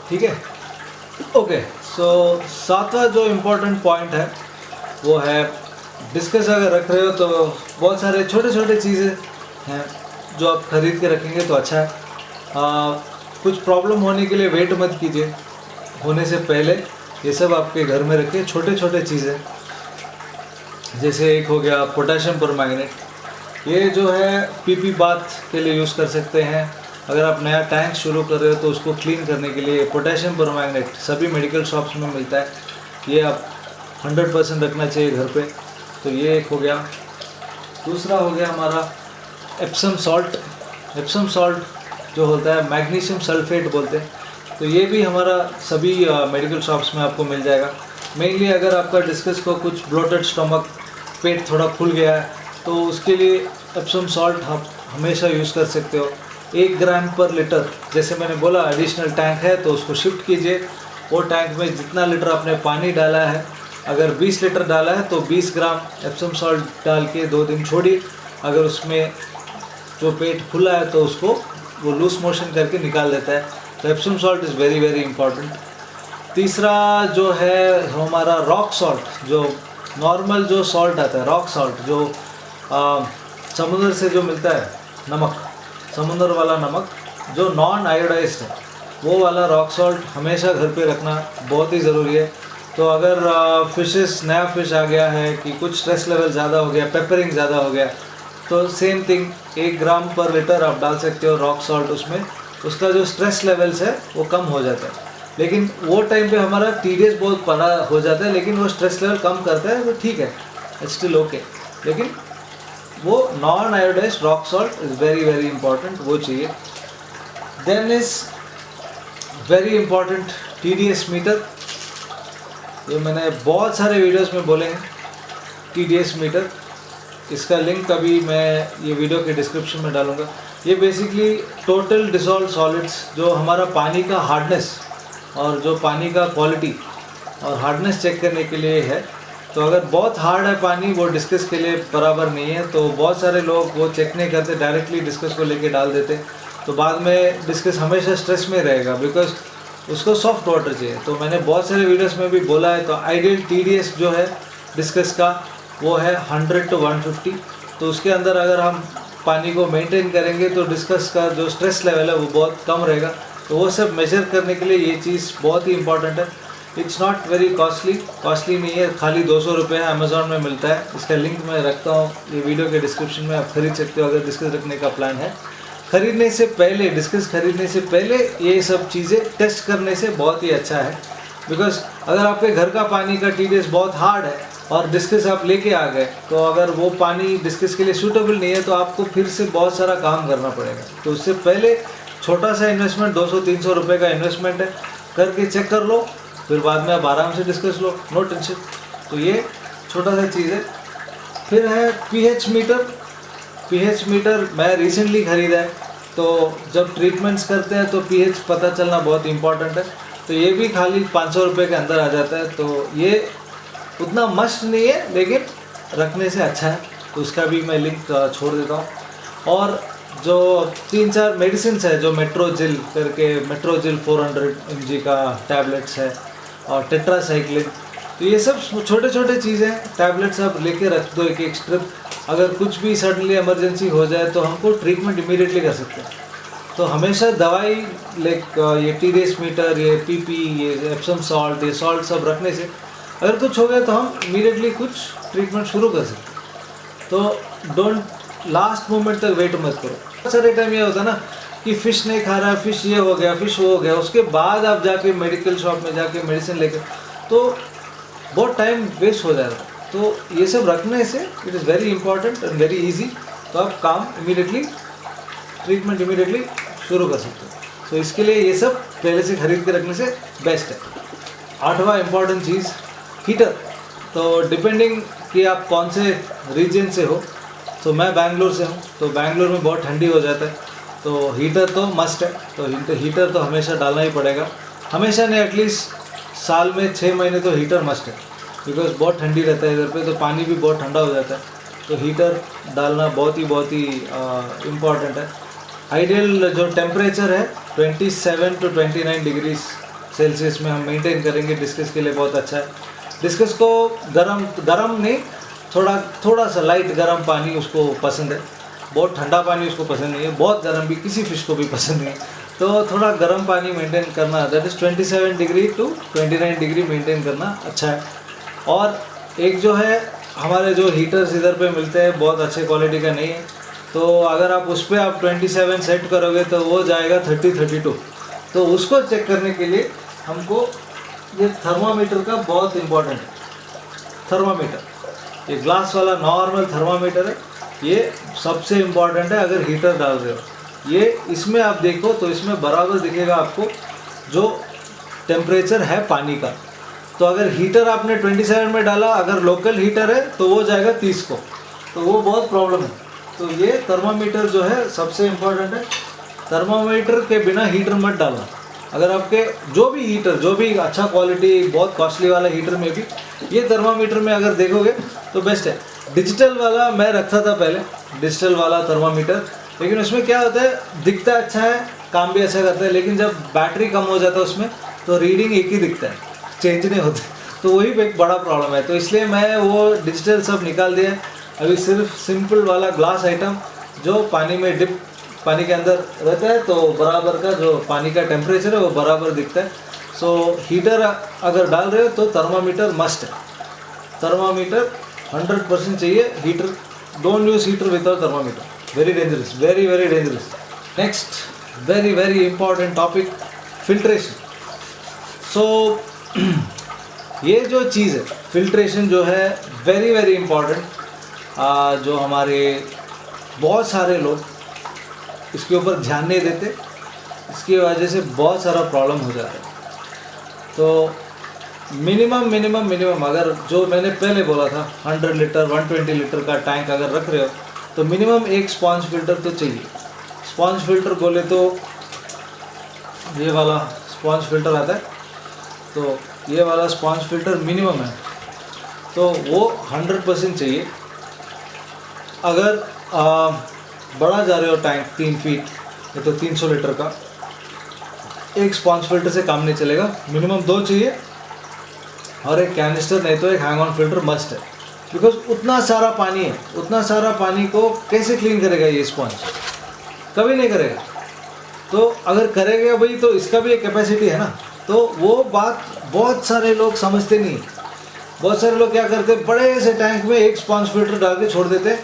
ठीक है। ओके, सो 7वां जो इम्पोर्टेंट पॉइंट है वो है, डिस्कस अगर रख रहे हो तो बहुत सारे छोटे छोटे चीज़ें हैं जो आप खरीद के रखेंगे तो अच्छा है। कुछ प्रॉब्लम होने के लिए वेट मत कीजिए, होने से पहले ये सब आपके घर में रखिए। छोटे छोटे चीज़ें, जैसे एक हो गया पोटेशियम परमैंगनेट, ये जो है पीपी बाथ के लिए यूज़ कर सकते हैं। अगर आप नया टैंक शुरू कर रहे हो तो उसको क्लीन करने के लिए पोटेशियम परमैंगनेट सभी मेडिकल शॉप्स में मिलता है, ये आप 100% रखना चाहिए घर पे। तो ये एक हो गया। दूसरा हो गया हमारा एप्सम सॉल्ट। एप्सम सॉल्ट जो होता है मैग्नीशियम सल्फेट बोलते हैं, तो ये भी हमारा सभी मेडिकल शॉप्स में आपको मिल जाएगा। मेनली अगर आपका डिस्कस को कुछ ब्लोटेड स्टमक, पेट थोड़ा फूल गया है, तो उसके लिए एप्सम सॉल्ट आप हमेशा यूज़ कर सकते हो। 1 ग्राम पर लीटर, जैसे मैंने बोला एडिशनल टैंक है तो उसको शिफ्ट कीजिए। वो टैंक में जितना लीटर आपने पानी डाला है, अगर 20 लीटर डाला है तो 20 ग्राम एप्सम सॉल्ट डाल के 2 दिन छोड़िए। अगर उसमें जो पेट खुला है तो उसको वो लूज मोशन करके निकाल देता है। तो Epsom salt is very very important. तीसरा जो है हमारा रॉक सॉल्ट, जो नॉर्मल जो सॉल्ट आता है, रॉक सॉल्ट जो समुद्र से जो मिलता है, नमक, समुद्र वाला नमक जो नॉन आयोडाइज्ड है, वो वाला रॉक सॉल्ट हमेशा घर पे रखना बहुत ही ज़रूरी है। तो अगर फिशेस, नया फिश आ गया है कि कुछ स्ट्रेस लेवल ज़्यादा हो गया, पेपरिंग ज़्यादा हो गया, तो सेम थिंग 1 ग्राम पर लीटर आप डाल सकते हो रॉक सॉल्ट उसमें। उसका जो स्ट्रेस लेवल्स है वो कम हो जाता है। लेकिन वो टाइम पे हमारा TDS बहुत बड़ा हो जाता है, लेकिन वो स्ट्रेस लेवल कम करता है, तो ठीक है, इट्स स्टिल ओके। लेकिन वो non iodised rock salt is very very important, वो चाहिए। Then is very important TDS meter. ये मैंने बहुत सारे वीडियोस में बोले हैं, TDS मीटर। इसका लिंक अभी मैं ये वीडियो के डिस्क्रिप्शन में डालूंगा। ये बेसिकली टोटल डिसॉल्व सॉलिड्स, जो हमारा पानी का हार्डनेस और जो पानी का क्वालिटी और हार्डनेस चेक करने के लिए है। तो अगर बहुत हार्ड है पानी, वो डिस्कस के लिए बराबर नहीं है, तो बहुत सारे लोग वो चेक नहीं करते, डायरेक्टली डिस्कस को लेके डाल देते। तो बाद में डिस्कस हमेशा स्ट्रेस में रहेगा, बिकॉज उसको सॉफ्ट वाटर चाहिए। तो मैंने बहुत सारे वीडियोस में भी बोला है, तो आइडियल TDS जो है डिस्कस का वो है 100 to 150। तो उसके अंदर अगर हम पानी को मेंटेन करेंगे तो डिस्कस का जो स्ट्रेस लेवल है वो बहुत कम रहेगा। तो वो सब मेजर करने के लिए ये चीज़ बहुत ही इंपॉर्टेंट है। इट्स नॉट वेरी कॉस्टली नहीं है, खाली 200 रुपये है, अमेज़ॉन में मिलता है। इसका लिंक मैं रखता हूँ ये वीडियो के डिस्क्रिप्शन में, आप खरीद सकते हो अगर डिस्कस रखने का प्लान है। खरीदने से पहले, डिस्कस खरीदने से पहले ये सब चीज़ें टेस्ट करने से बहुत ही अच्छा है। बिकॉज अगर आपके घर का पानी का TDS बहुत हार्ड है और डिस्कस आप लेके आ गए, तो अगर वो पानी डिस्कस के लिए सूटेबल नहीं है तो आपको फिर से बहुत सारा काम करना पड़ेगा। तो उससे पहले छोटा सा इन्वेस्टमेंट, 200-300 रुपये का इन्वेस्टमेंट है, करके चेक कर लो, फिर बाद में आप आराम से डिस्कस लो, नो टेंशन। तो ये छोटा सा चीज़ है। फिर है pH मीटर। pH मीटर मैं रिसेंटली ख़रीदा है, तो जब ट्रीटमेंट्स करते हैं तो pH पता चलना बहुत इंपॉर्टेंट है। तो ये भी खाली 500 रुपये के अंदर आ जाता है। तो ये उतना मस्ट नहीं है, लेकिन रखने से अच्छा है। तो उसका भी मैं लिंक छोड़ देता हूँ। और जो 3-4 मेडिसिन है, जो मेट्रोजिल करके, मेट्रोजिल 400 mg का टैबलेट्स है, और टेट्रासाइक्लिन, तो ये सब छोटे छोटे चीज़ें, टैबलेट्स आप लेके रख दो एक स्ट्रिप। अगर कुछ भी सडनली इमरजेंसी हो जाए तो हमको ट्रीटमेंट इमीडिएटली कर सकते हैं। तो हमेशा दवाई लाइक ये TDS मीटर, ये PP, ये एप्सम सॉल्ट, ये सॉल्ट सब रखने से अगर कुछ हो गया तो हम इमीडिएटली कुछ ट्रीटमेंट शुरू कर सकते हैं। तो डोंट लास्ट मोमेंट तक वेट मत करो। बहुत सारे टाइम ये होता है ना कि फ़िश नहीं खा रहा है, फ़िश ये हो गया, फ़िश वो हो गया, उसके बाद आप जाके मेडिकल शॉप में जाके मेडिसिन लेकर, तो बहुत टाइम वेस्ट हो जाएगा। तो ये सब रखने से it is very important and very easy. तो आप काम इमीडिएटली, ट्रीटमेंट इमीडिएटली शुरू कर सकते हो। तो इसके लिए ये सब पहले से खरीद के रखने से बेस्ट है। 8वां इम्पॉर्टेंट चीज़, हीटर। तो डिपेंडिंग कि आप कौन से रीजन से हो, तो मैं बैंगलोर से हूँ, तो बैंगलोर में बहुत ठंडी हो जाता है, तो हीटर तो मस्ट है। तो हीटर तो हमेशा डालना ही पड़ेगा, हमेशा नहीं, एटलीस्ट साल में 6 महीने तो हीटर मस्ट है, बिकॉज बहुत ठंडी रहता है इधर पे, तो पानी भी बहुत ठंडा हो जाता है। तो हीटर डालना बहुत ही इम्पॉर्टेंट है। आइडियल जो टेम्परेचर है 27 to 29 डिग्री सेल्सियस में हम मेंटेन करेंगे, डिस्कस के लिए बहुत अच्छा है। डिस्कस को गरम नहीं, थोड़ा सा लाइट गरम पानी उसको पसंद है, बहुत ठंडा पानी उसको पसंद नहीं है, बहुत गर्म भी किसी फिश को भी पसंद नहीं है। तो थोड़ा गर्म पानी मेंटेन करना, that is 27 degree to 29 degree maintain करना अच्छा है। और एक जो है, हमारे जो हीटर्स इधर पे मिलते हैं बहुत अच्छे क्वालिटी का नहीं है, तो अगर आप उस पर आप 27 सेट करोगे तो वो जाएगा 30-32। तो उसको चेक करने के लिए हमको ये थर्मामीटर का बहुत इम्पोर्टेंट है। थर्मामीटर, ये ग्लास वाला नॉर्मल थर्मामीटर है, ये सबसे इम्पॉर्टेंट है अगर हीटर डाल रहे हो। ये इसमें आप देखो तो इसमें बराबर दिखेगा आपको जो टेम्परेचर है पानी का। तो अगर हीटर आपने 27 में डाला, अगर लोकल हीटर है तो वो जाएगा 30 को, तो वो बहुत प्रॉब्लम है। तो ये थर्मामीटर जो है सबसे इम्पोर्टेंट है। थर्मामीटर के बिना हीटर मत डालना। अगर आपके जो भी हीटर, जो भी अच्छा क्वालिटी बहुत कॉस्टली वाला हीटर में भी ये थर्मामीटर में अगर देखोगे तो बेस्ट है। डिजिटल वाला मैं रखता था पहले, डिजिटल वाला थर्मामीटर, लेकिन उसमें क्या होता है, दिखता अच्छा है, काम भी अच्छा करता है, लेकिन जब बैटरी कम हो जाता है उसमें तो रीडिंग एक ही दिखता है, चेंज नहीं होता, तो वही एक बड़ा प्रॉब्लम है। तो इसलिए मैं वो डिजिटल सब निकाल दिया, अभी सिर्फ सिंपल वाला ग्लास आइटम जो पानी में डिप, पानी के अंदर रहता है, तो बराबर का जो पानी का टेम्परेचर है वो बराबर दिखता है। सो हीटर अगर डाल रहे हो तो थर्मामीटर मस्ट है, थर्मामीटर 100% चाहिए। Heater, don't use heater without thermometer, very dangerous, very dangerous. Next very important topic, filtration. So ये जो चीज़ है फिल्ट्रेशन जो है वेरी इंपॉर्टेंट, जो हमारे बहुत सारे लोग इसके ऊपर ध्यान नहीं देते, इसकी वजह से बहुत सारा प्रॉब्लम हो जाता है। तो मिनिमम अगर जो मैंने पहले बोला था 100 लीटर 120 लीटर का टैंक अगर रख रहे हो तो मिनिमम एक स्पॉन्ज फिल्टर तो चाहिए। स्पॉन्ज फिल्टर बोले तो ये वाला स्पॉन्ज फिल्टर आता है, तो ये वाला स्पॉन्ज फिल्टर मिनिमम है, तो वो 100% चाहिए। अगर बड़ा जा रहे हो टैंक 3 फीट या तो 300 लीटर का, एक स्पॉन्ज फिल्टर से काम नहीं चलेगा, मिनिमम 2 चाहिए, और एक कैनिस्टर नहीं तो एक हैंग ऑन फिल्टर मस्ट है। बिकॉज उतना सारा पानी है, उतना सारा पानी को कैसे क्लीन करेगा ये स्पॉन्ज, कभी नहीं करेगा। तो अगर करेगा भाई तो इसका भी एक कैपेसिटी है ना, तो वो बात बहुत सारे लोग समझते नहीं। बहुत सारे लोग क्या करते, बड़े से टैंक में एक स्पॉन्ज फिल्टर डाल के छोड़ देते,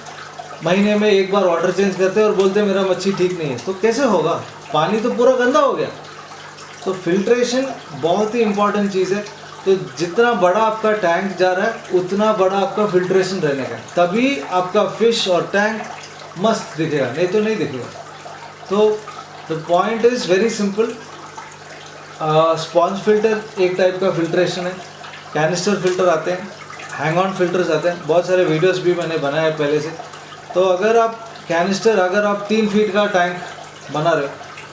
महीने में एक बार वाटर चेंज करते और बोलते मेरा मच्छी ठीक नहीं है। तो कैसे होगा, पानी तो पूरा गंदा हो गया। तो फिल्ट्रेशन बहुत ही इंपॉर्टेंट चीज़ है। तो जितना बड़ा आपका टैंक जा रहा है उतना बड़ा आपका फिल्ट्रेशन रहने का, तभी आपका फिश और टैंक मस्त दिखेगा, नहीं तो नहीं दिखेगा। तो the point is very simple. Sponge filter एक टाइप का फिल्ट्रेशन है, कैनिस्टर फिल्टर आते हैं, हैंग ऑन फिल्टर्स आते हैं, बहुत सारे वीडियोस भी मैंने बनाए पहले से। तो अगर आप कैनिस्टर, अगर आप 3 फीट का टैंक बना रहे हो,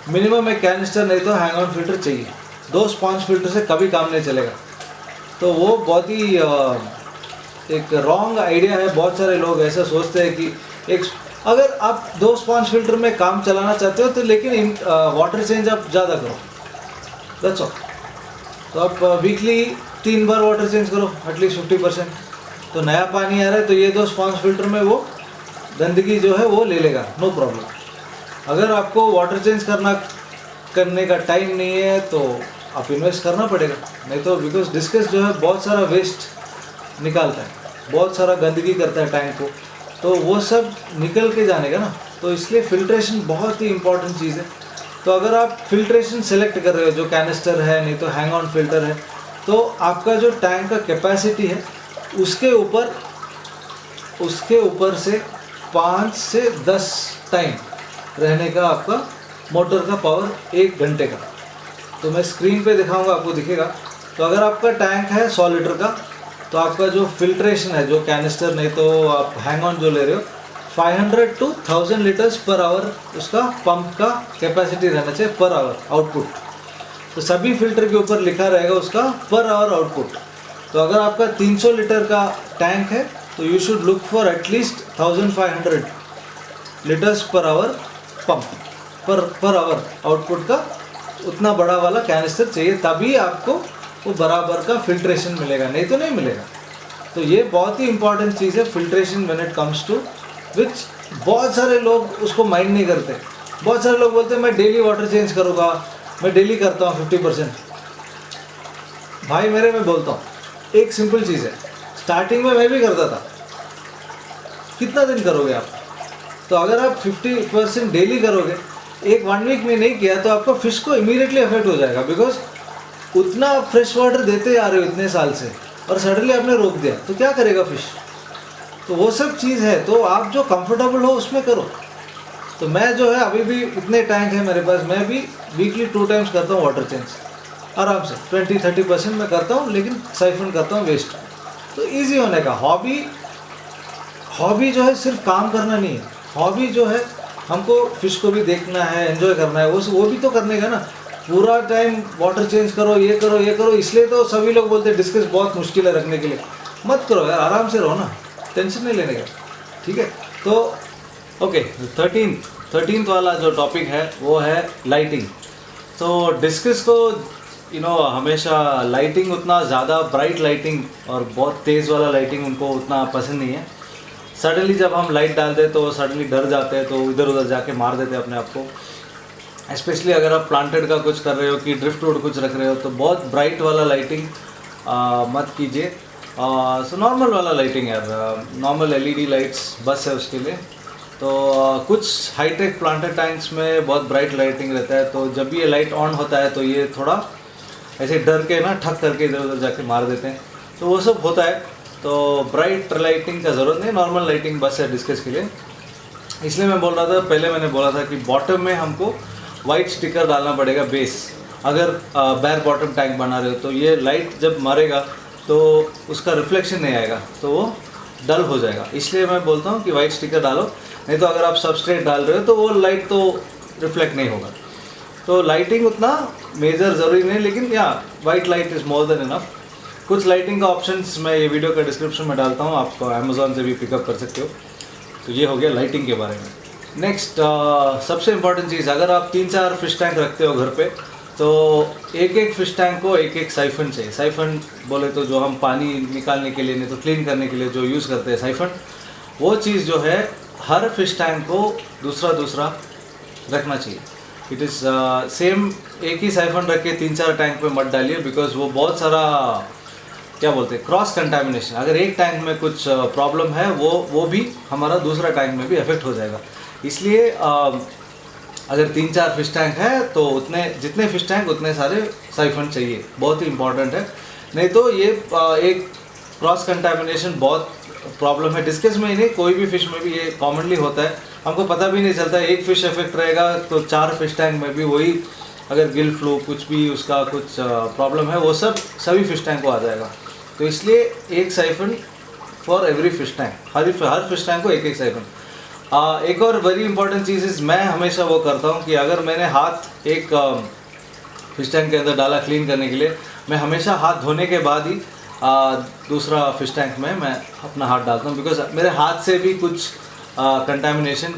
मिनिमम एक कैनिस्टर नहीं तो हैंग ऑन फिल्टर चाहिए। 2 स्पॉन्ज फिल्टर से कभी काम नहीं चलेगा। तो वो बहुत ही एक रॉन्ग आइडिया है। बहुत सारे लोग ऐसा सोचते हैं कि एक अगर आप 2 स्पॉन्ज फिल्टर में काम चलाना चाहते हो तो लेकिन वाटर चेंज आप ज़्यादा करो, दैट्स ऑल। तो आप वीकली 3 बार वाटर चेंज करो एटलीस्ट 50%। तो नया पानी आ रहा है तो ये 2 स्पॉन्ज फिल्टर में वो गंदगी जो है वो ले लेगा, नो प्रॉब्लम। अगर आपको वाटर चेंज करने का टाइम नहीं है तो आप इन्वेस्ट करना पड़ेगा, नहीं तो बिकॉज डिस्कस जो है बहुत सारा वेस्ट निकालता है, बहुत सारा गंदगी करता है टैंक को, तो वो सब निकल के जाने का ना। तो इसलिए फ़िल्ट्रेशन बहुत ही इंपॉर्टेंट चीज़ है। तो अगर आप फ़िल्ट्रेशन सेलेक्ट कर रहे हो, जो कैनिस्टर है नहीं तो हैंग ऑन फिल्टर है, तो आपका जो टैंक का कैपेसिटी है उसके ऊपर से 5 से 10 टाइम रहने का आपका मोटर का पावर 1 घंटे का। तो मैं स्क्रीन पे दिखाऊंगा, आपको दिखेगा। तो अगर आपका टैंक है 100 लीटर का, तो आपका जो फिल्ट्रेशन है, जो कैनिस्टर नहीं तो आप हैंग ऑन जो ले रहे हो, 500 to 1000 लीटर्स पर आवर उसका पंप का कैपेसिटी रहना चाहिए पर आवर आउटपुट। तो सभी फिल्टर के ऊपर लिखा रहेगा उसका पर आवर आउटपुट। तो अगर आपका 300 लीटर का टैंक है तो you should look for at least 1500 litres per hour pump per hour output का उतना बड़ा वाला कैनिस्टर चाहिए, तभी आपको वो बराबर का फिल्ट्रेशन मिलेगा, नहीं तो नहीं मिलेगा। तो ये बहुत ही इंपॉर्टेंट चीज़ है filtration when it comes to which बहुत सारे लोग उसको माइंड नहीं करते। बहुत सारे लोग बोलते हैं मैं डेली वाटर चेंज करूँगा, मैं डेली करता हूँ 50%। भाई मेरे मैं बोलता हूँ एक सिंपल चीज़ है, स्टार्टिंग में मैं भी करता था, कितना दिन करोगे आप? तो अगर आप 50% डेली करोगे, 1 वीक में नहीं किया तो आपका फिश को इमीडिएटली अफेक्ट हो जाएगा, बिकॉज उतना आप फ्रेश वाटर देते आ रहे हो इतने साल से और सडनली आपने रोक दिया तो क्या करेगा फिश? तो वो सब चीज़ है। तो आप जो कंफर्टेबल हो उसमें करो। तो मैं जो है अभी भी इतने टैंक है मेरे पास, मैं भी वीकली 2 टाइम्स करता हूँ वाटर चेंज आराम से, 20-30% मैं करता हूँ, लेकिन साइफन करता हूँ वेस्ट। तो ईजी होने का हॉबी जो है सिर्फ काम करना नहीं है, हॉबी जो है हमको फिश को भी देखना है, एंजॉय करना है, वो भी तो करने का ना। पूरा टाइम वाटर चेंज करो, ये करो, इसलिए तो सभी लोग बोलते हैं डिस्कस बहुत मुश्किल है रखने के लिए। मत करो यार, आराम से रहो ना, टेंशन नहीं लेने का, ठीक है। तो ओके, 13th वाला जो टॉपिक है वो है लाइटिंग। तो डिस्कस को हमेशा लाइटिंग उतना ज़्यादा ब्राइट लाइटिंग और बहुत तेज़ वाला लाइटिंग उनको उतना पसंद नहीं है। सडनली जब हम लाइट डालते हैं तो सडनली डर जाते हैं, तो इधर उधर जाके मार देते हैं अपने आप को। स्पेशली अगर आप प्लांटेड का कुछ कर रहे हो कि ड्रिफ्टवुड कुछ रख रहे हो, तो बहुत ब्राइट वाला लाइटिंग मत कीजिए। सो नॉर्मल वाला लाइटिंग यार, नॉर्मल LED लाइट्स बस है उसके लिए। तो कुछ हाईटेक प्लांटेड टैंक्स में बहुत ब्राइट लाइटिंग रहता है, तो जब भी ये लाइट ऑन होता है तो ये थोड़ा ऐसे डर के ना ठक करके इधर उधर जाके मार देते हैं, तो वो सब होता है। तो ब्राइट लाइटिंग का ज़रूरत नहीं, नॉर्मल लाइटिंग बस है डिस्कस के लिए। इसलिए मैं बोल रहा था, पहले मैंने बोला था कि बॉटम में हमको वाइट स्टिकर डालना पड़ेगा बेस। अगर बैर बॉटम टैंक बना रहे हो तो ये लाइट जब मारेगा तो उसका रिफ्लेक्शन नहीं आएगा, तो वो डल हो जाएगा। इसलिए मैं बोलता हूँ कि वाइट स्टिकर डालो, नहीं तो अगर आप सबस्ट्रेट डाल रहे हो तो वो लाइट तो रिफ्लेक्ट नहीं होगा। तो लाइटिंग उतना मेजर ज़रूरी नहीं, लेकिन या white light is more than enough. कुछ लाइटिंग का ऑप्शंस मैं ये वीडियो का डिस्क्रिप्शन में डालता हूँ, आप अमेज़ॉन से भी पिकअप कर सकते हो। तो ये हो गया लाइटिंग के बारे में। नेक्स्ट सबसे इम्पॉर्टेंट चीज़, अगर आप 3-4 फिश टैंक रखते हो घर पे, तो एक फिश टैंक को एक साइफन चाहिए। साइफन बोले तो जो हम पानी निकालने के लिए, नहीं तो क्लीन करने के लिए जो यूज़ करते हैं साइफन, वो चीज़ जो है हर फिश टैंक को दूसरा रखना चाहिए। इट इज़ सेम, एक ही साइफन रख के 3-4 टैंक में मत डालिए, बिकॉज वो बहुत सारा क्या बोलते हैं क्रॉस कंटामिनेशन। अगर एक टैंक में कुछ प्रॉब्लम है वो भी हमारा दूसरा टैंक में भी अफेक्ट हो जाएगा। इसलिए अगर 3-4 फिश टैंक है तो जितने फिश टैंक उतने सारे साइफन चाहिए, बहुत ही इंपॉर्टेंट है। नहीं तो ये एक क्रॉस कंटामिनेशन बहुत प्रॉब्लम है। डिस्कस में ही नहीं, कोई भी फिश में भी ये कॉमनली होता है, हमको पता भी नहीं चलता। एक फिश इफेक्ट रहेगा तो 4 फिश टैंक में भी वही, अगर गिल फ्लू कुछ भी उसका कुछ प्रॉब्लम है, वो सभी फिश टैंक को आ जाएगा। तो इसलिए एक siphon for every fish tank, her fish tank को एक साइफन। एक और वेरी इंपॉर्टेंट चीज़ इज़, मैं हमेशा वो करता हूँ कि अगर मैंने हाथ एक फिश टैंक के अंदर डाला क्लीन करने के लिए, मैं हमेशा हाथ धोने के बाद ही दूसरा फिश टैंक में मैं अपना हाथ डालता हूँ, बिकॉज मेरे हाथ से भी कुछ कंटामिनेशन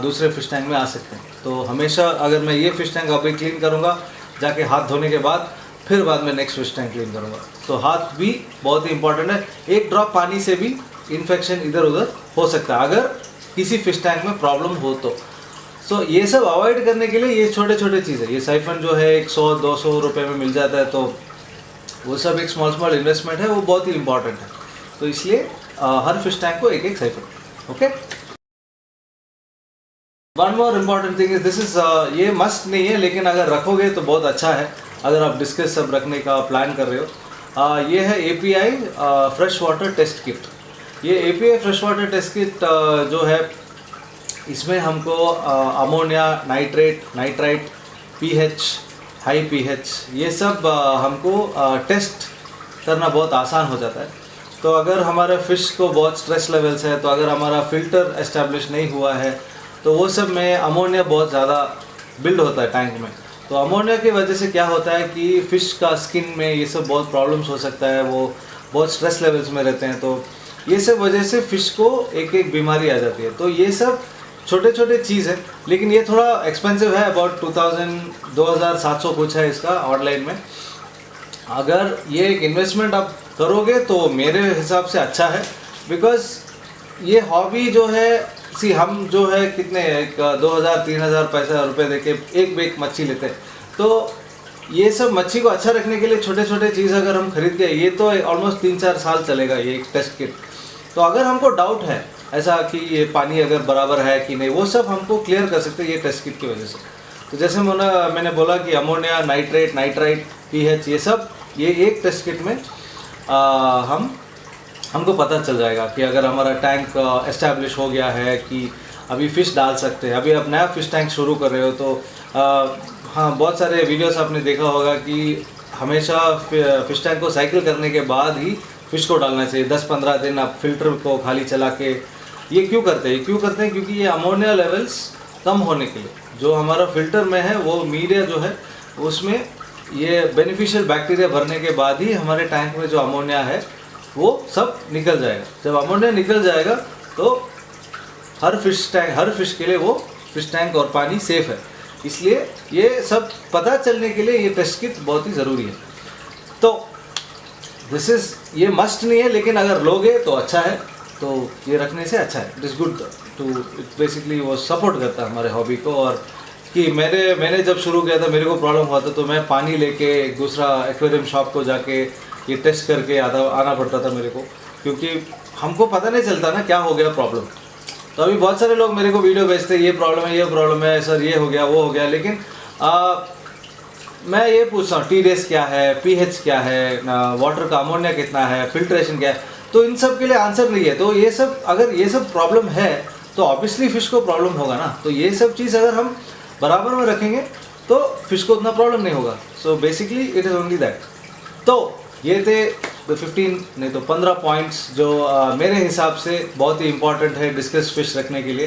दूसरे फिश टैंक में आ सकते हैं। तो हमेशा अगर मैं ये फिश टैंक अभी क्लीन करूँगा जाके हाथ धोने के बाद, फिर बाद में नेक्स्ट फिश टैंक क्लीन करूँगा। तो हाथ भी बहुत ही इंपॉर्टेंट है। एक ड्रॉप पानी से भी इन्फेक्शन इधर उधर हो सकता है अगर किसी फिश टैंक में प्रॉब्लम हो तो। सो ये सब अवॉइड करने के लिए ये छोटे छोटे चीज़ें, ये साइफन जो है 100-200 रुपये में मिल जाता है, तो वो सब एक स्मॉल इन्वेस्टमेंट है, वो बहुत ही इंपॉर्टेंट है। तो इसलिए हर फिश टैंक को एक एक siphon. Okay, one more important thing is this is, ये मस्ट नहीं है लेकिन अगर रखोगे तो बहुत अच्छा है अगर आप डिस्कस सब रखने का प्लान कर रहे हो। ये है API fresh water test kit. ये API fresh water test kit जो है, इसमें हमको ammonia, nitrate, nitrite, pH, high pH ये सब हमको टेस्ट करना बहुत आसान हो जाता है। तो अगर हमारे फ़िश को बहुत स्ट्रेस लेवल्स है, तो अगर हमारा फ़िल्टर एस्टेब्लिश नहीं हुआ है, तो वो सब में अमोनिया बहुत ज़्यादा बिल्ड होता है टैंक में। तो अमोनिया की वजह से क्या होता है कि फ़िश का स्किन में ये सब बहुत प्रॉब्लम्स हो सकता है, वो बहुत स्ट्रेस लेवल्स में रहते हैं। तो ये सब वजह से फ़िश को एक एक बीमारी आ जाती है। तो ये सब छोटे छोटे चीज़ है, लेकिन ये थोड़ा एक्सपेंसिव है, अबाउट 2700 कुछ है इसका ऑनलाइन में। अगर ये एक इन्वेस्टमेंट आप करोगे तो मेरे हिसाब से अच्छा है, बिकॉज ये हॉबी जो है, हम जो है कितने 2000-3000 रुपये दे के एक मच्छी लेते हैं। तो ये सब मच्छी को अच्छा रखने के लिए छोटे छोटे चीज़ अगर हम खरीद के, ये तो ऑलमोस्ट 3-4 साल चलेगा ये एक टेस्ट किट। तो अगर हमको डाउट है ऐसा कि ये पानी अगर बराबर है कि नहीं, वो सब हमको क्लियर कर सकते हैं ये टेस्ट किट की वजह से। तो जैसे मैंने बोला कि अमोनिया, नाइट्रेट, नाइट्राइट, pH ये सब ये एक टेस्ट किट में हमको पता चल जाएगा कि अगर हमारा टैंक एस्टैब्लिश हो गया है कि अभी फ़िश डाल सकते हैं। अभी आप नया फ़िश टैंक शुरू कर रहे हो तो हाँ, बहुत सारे वीडियोस आपने देखा होगा कि हमेशा फ़िश टैंक को साइकिल करने के बाद ही फ़िश को डालना चाहिए। 10-15 दिन आप फिल्टर को खाली चला के। ये क्यों करते हैं? क्योंकि ये अमोनिया लेवल्स कम होने के लिए, जो हमारा फ़िल्टर में है वो मीडिया जो है उसमें ये बेनिफिशियल बैक्टीरिया भरने के बाद ही हमारे टैंक में जो अमोनिया है वो सब निकल जाएगा। जब अमोनिया निकल जाएगा तो हर फिश के लिए वो फिश टैंक और पानी सेफ़ है। इसलिए ये सब पता चलने के लिए ये टेस्ट किट बहुत ही ज़रूरी है। तो ये मस्ट नहीं है, लेकिन अगर लोगे तो अच्छा है। तो ये रखने से अच्छा है, it is good to, it basically वो सपोर्ट करता है हमारे हॉबी को। और कि मैंने जब शुरू किया था, मेरे को प्रॉब्लम हुआ था, तो मैं पानी लेके दूसरा एक्वेरियम शॉप को जाके ये टेस्ट करके आना पड़ता था मेरे को, क्योंकि हमको पता नहीं चलता ना क्या हो गया प्रॉब्लम। तो अभी बहुत सारे लोग मेरे को वीडियो भेजते हैं, ये प्रॉब्लम है सर, ये हो गया वो हो गया, लेकिन मैं ये पूछता हूँ TDS क्या है, pH क्या है, वाटर का अमोनिया कितना है, फिल्ट्रेशन क्या है। तो इन सब के लिए आंसर नहीं है। तो ये सब, अगर ये सब प्रॉब्लम है तो ऑब्वियसली फ़िश को प्रॉब्लम होगा ना। तो ये सब चीज़ अगर हम बराबर में रखेंगे तो फ़िश को उतना प्रॉब्लम नहीं होगा। So basically it is only that. तो ये थे 15 नहीं तो 15 पॉइंट्स जो मेरे हिसाब से बहुत ही इंपॉर्टेंट है डिस्कस फिश रखने के लिए।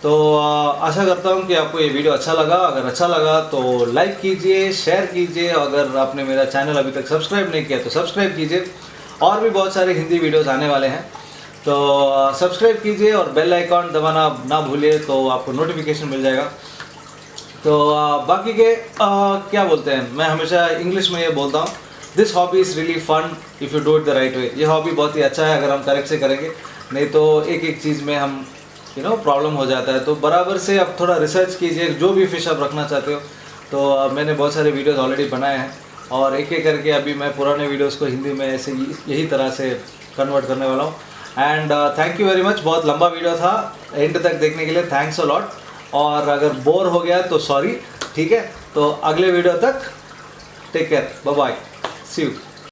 तो आशा करता हूँ कि आपको ये वीडियो अच्छा लगा। अगर अच्छा लगा तो लाइक कीजिए, शेयर कीजिए। अगर आपने मेरा चैनल अभी तक सब्सक्राइब नहीं किया तो सब्सक्राइब कीजिए। और भी बहुत सारे हिंदी वीडियोस आने वाले हैं, तो सब्सक्राइब कीजिए और बेल आइकॉन दबाना ना भूलिए, तो आपको नोटिफिकेशन मिल जाएगा। तो बाकी के क्या बोलते हैं, मैं हमेशा इंग्लिश में ये बोलता हूँ, this hobby is really fun if you do it the right way. ये हॉबी बहुत ही अच्छा है अगर हम करेक्ट से करेंगे, नहीं तो एक चीज़ में हम प्रॉब्लम हो जाता है। तो बराबर से आप थोड़ा रिसर्च कीजिए, जो भी फिश आप रखना चाहते हो। तो मैंने बहुत सारे वीडियोस ऑलरेडी बनाए हैं और एक एक करके अभी मैं पुराने वीडियोस को हिंदी में ऐसे यही तरह से कन्वर्ट करने वाला हूँ। And thank you very much. बहुत लंबा वीडियो था, एंड तक देखने के लिए थैंक्स अ लॉट। और अगर बोर हो गया तो सॉरी, ठीक है। तो अगले वीडियो तक take care, bye bye, see you.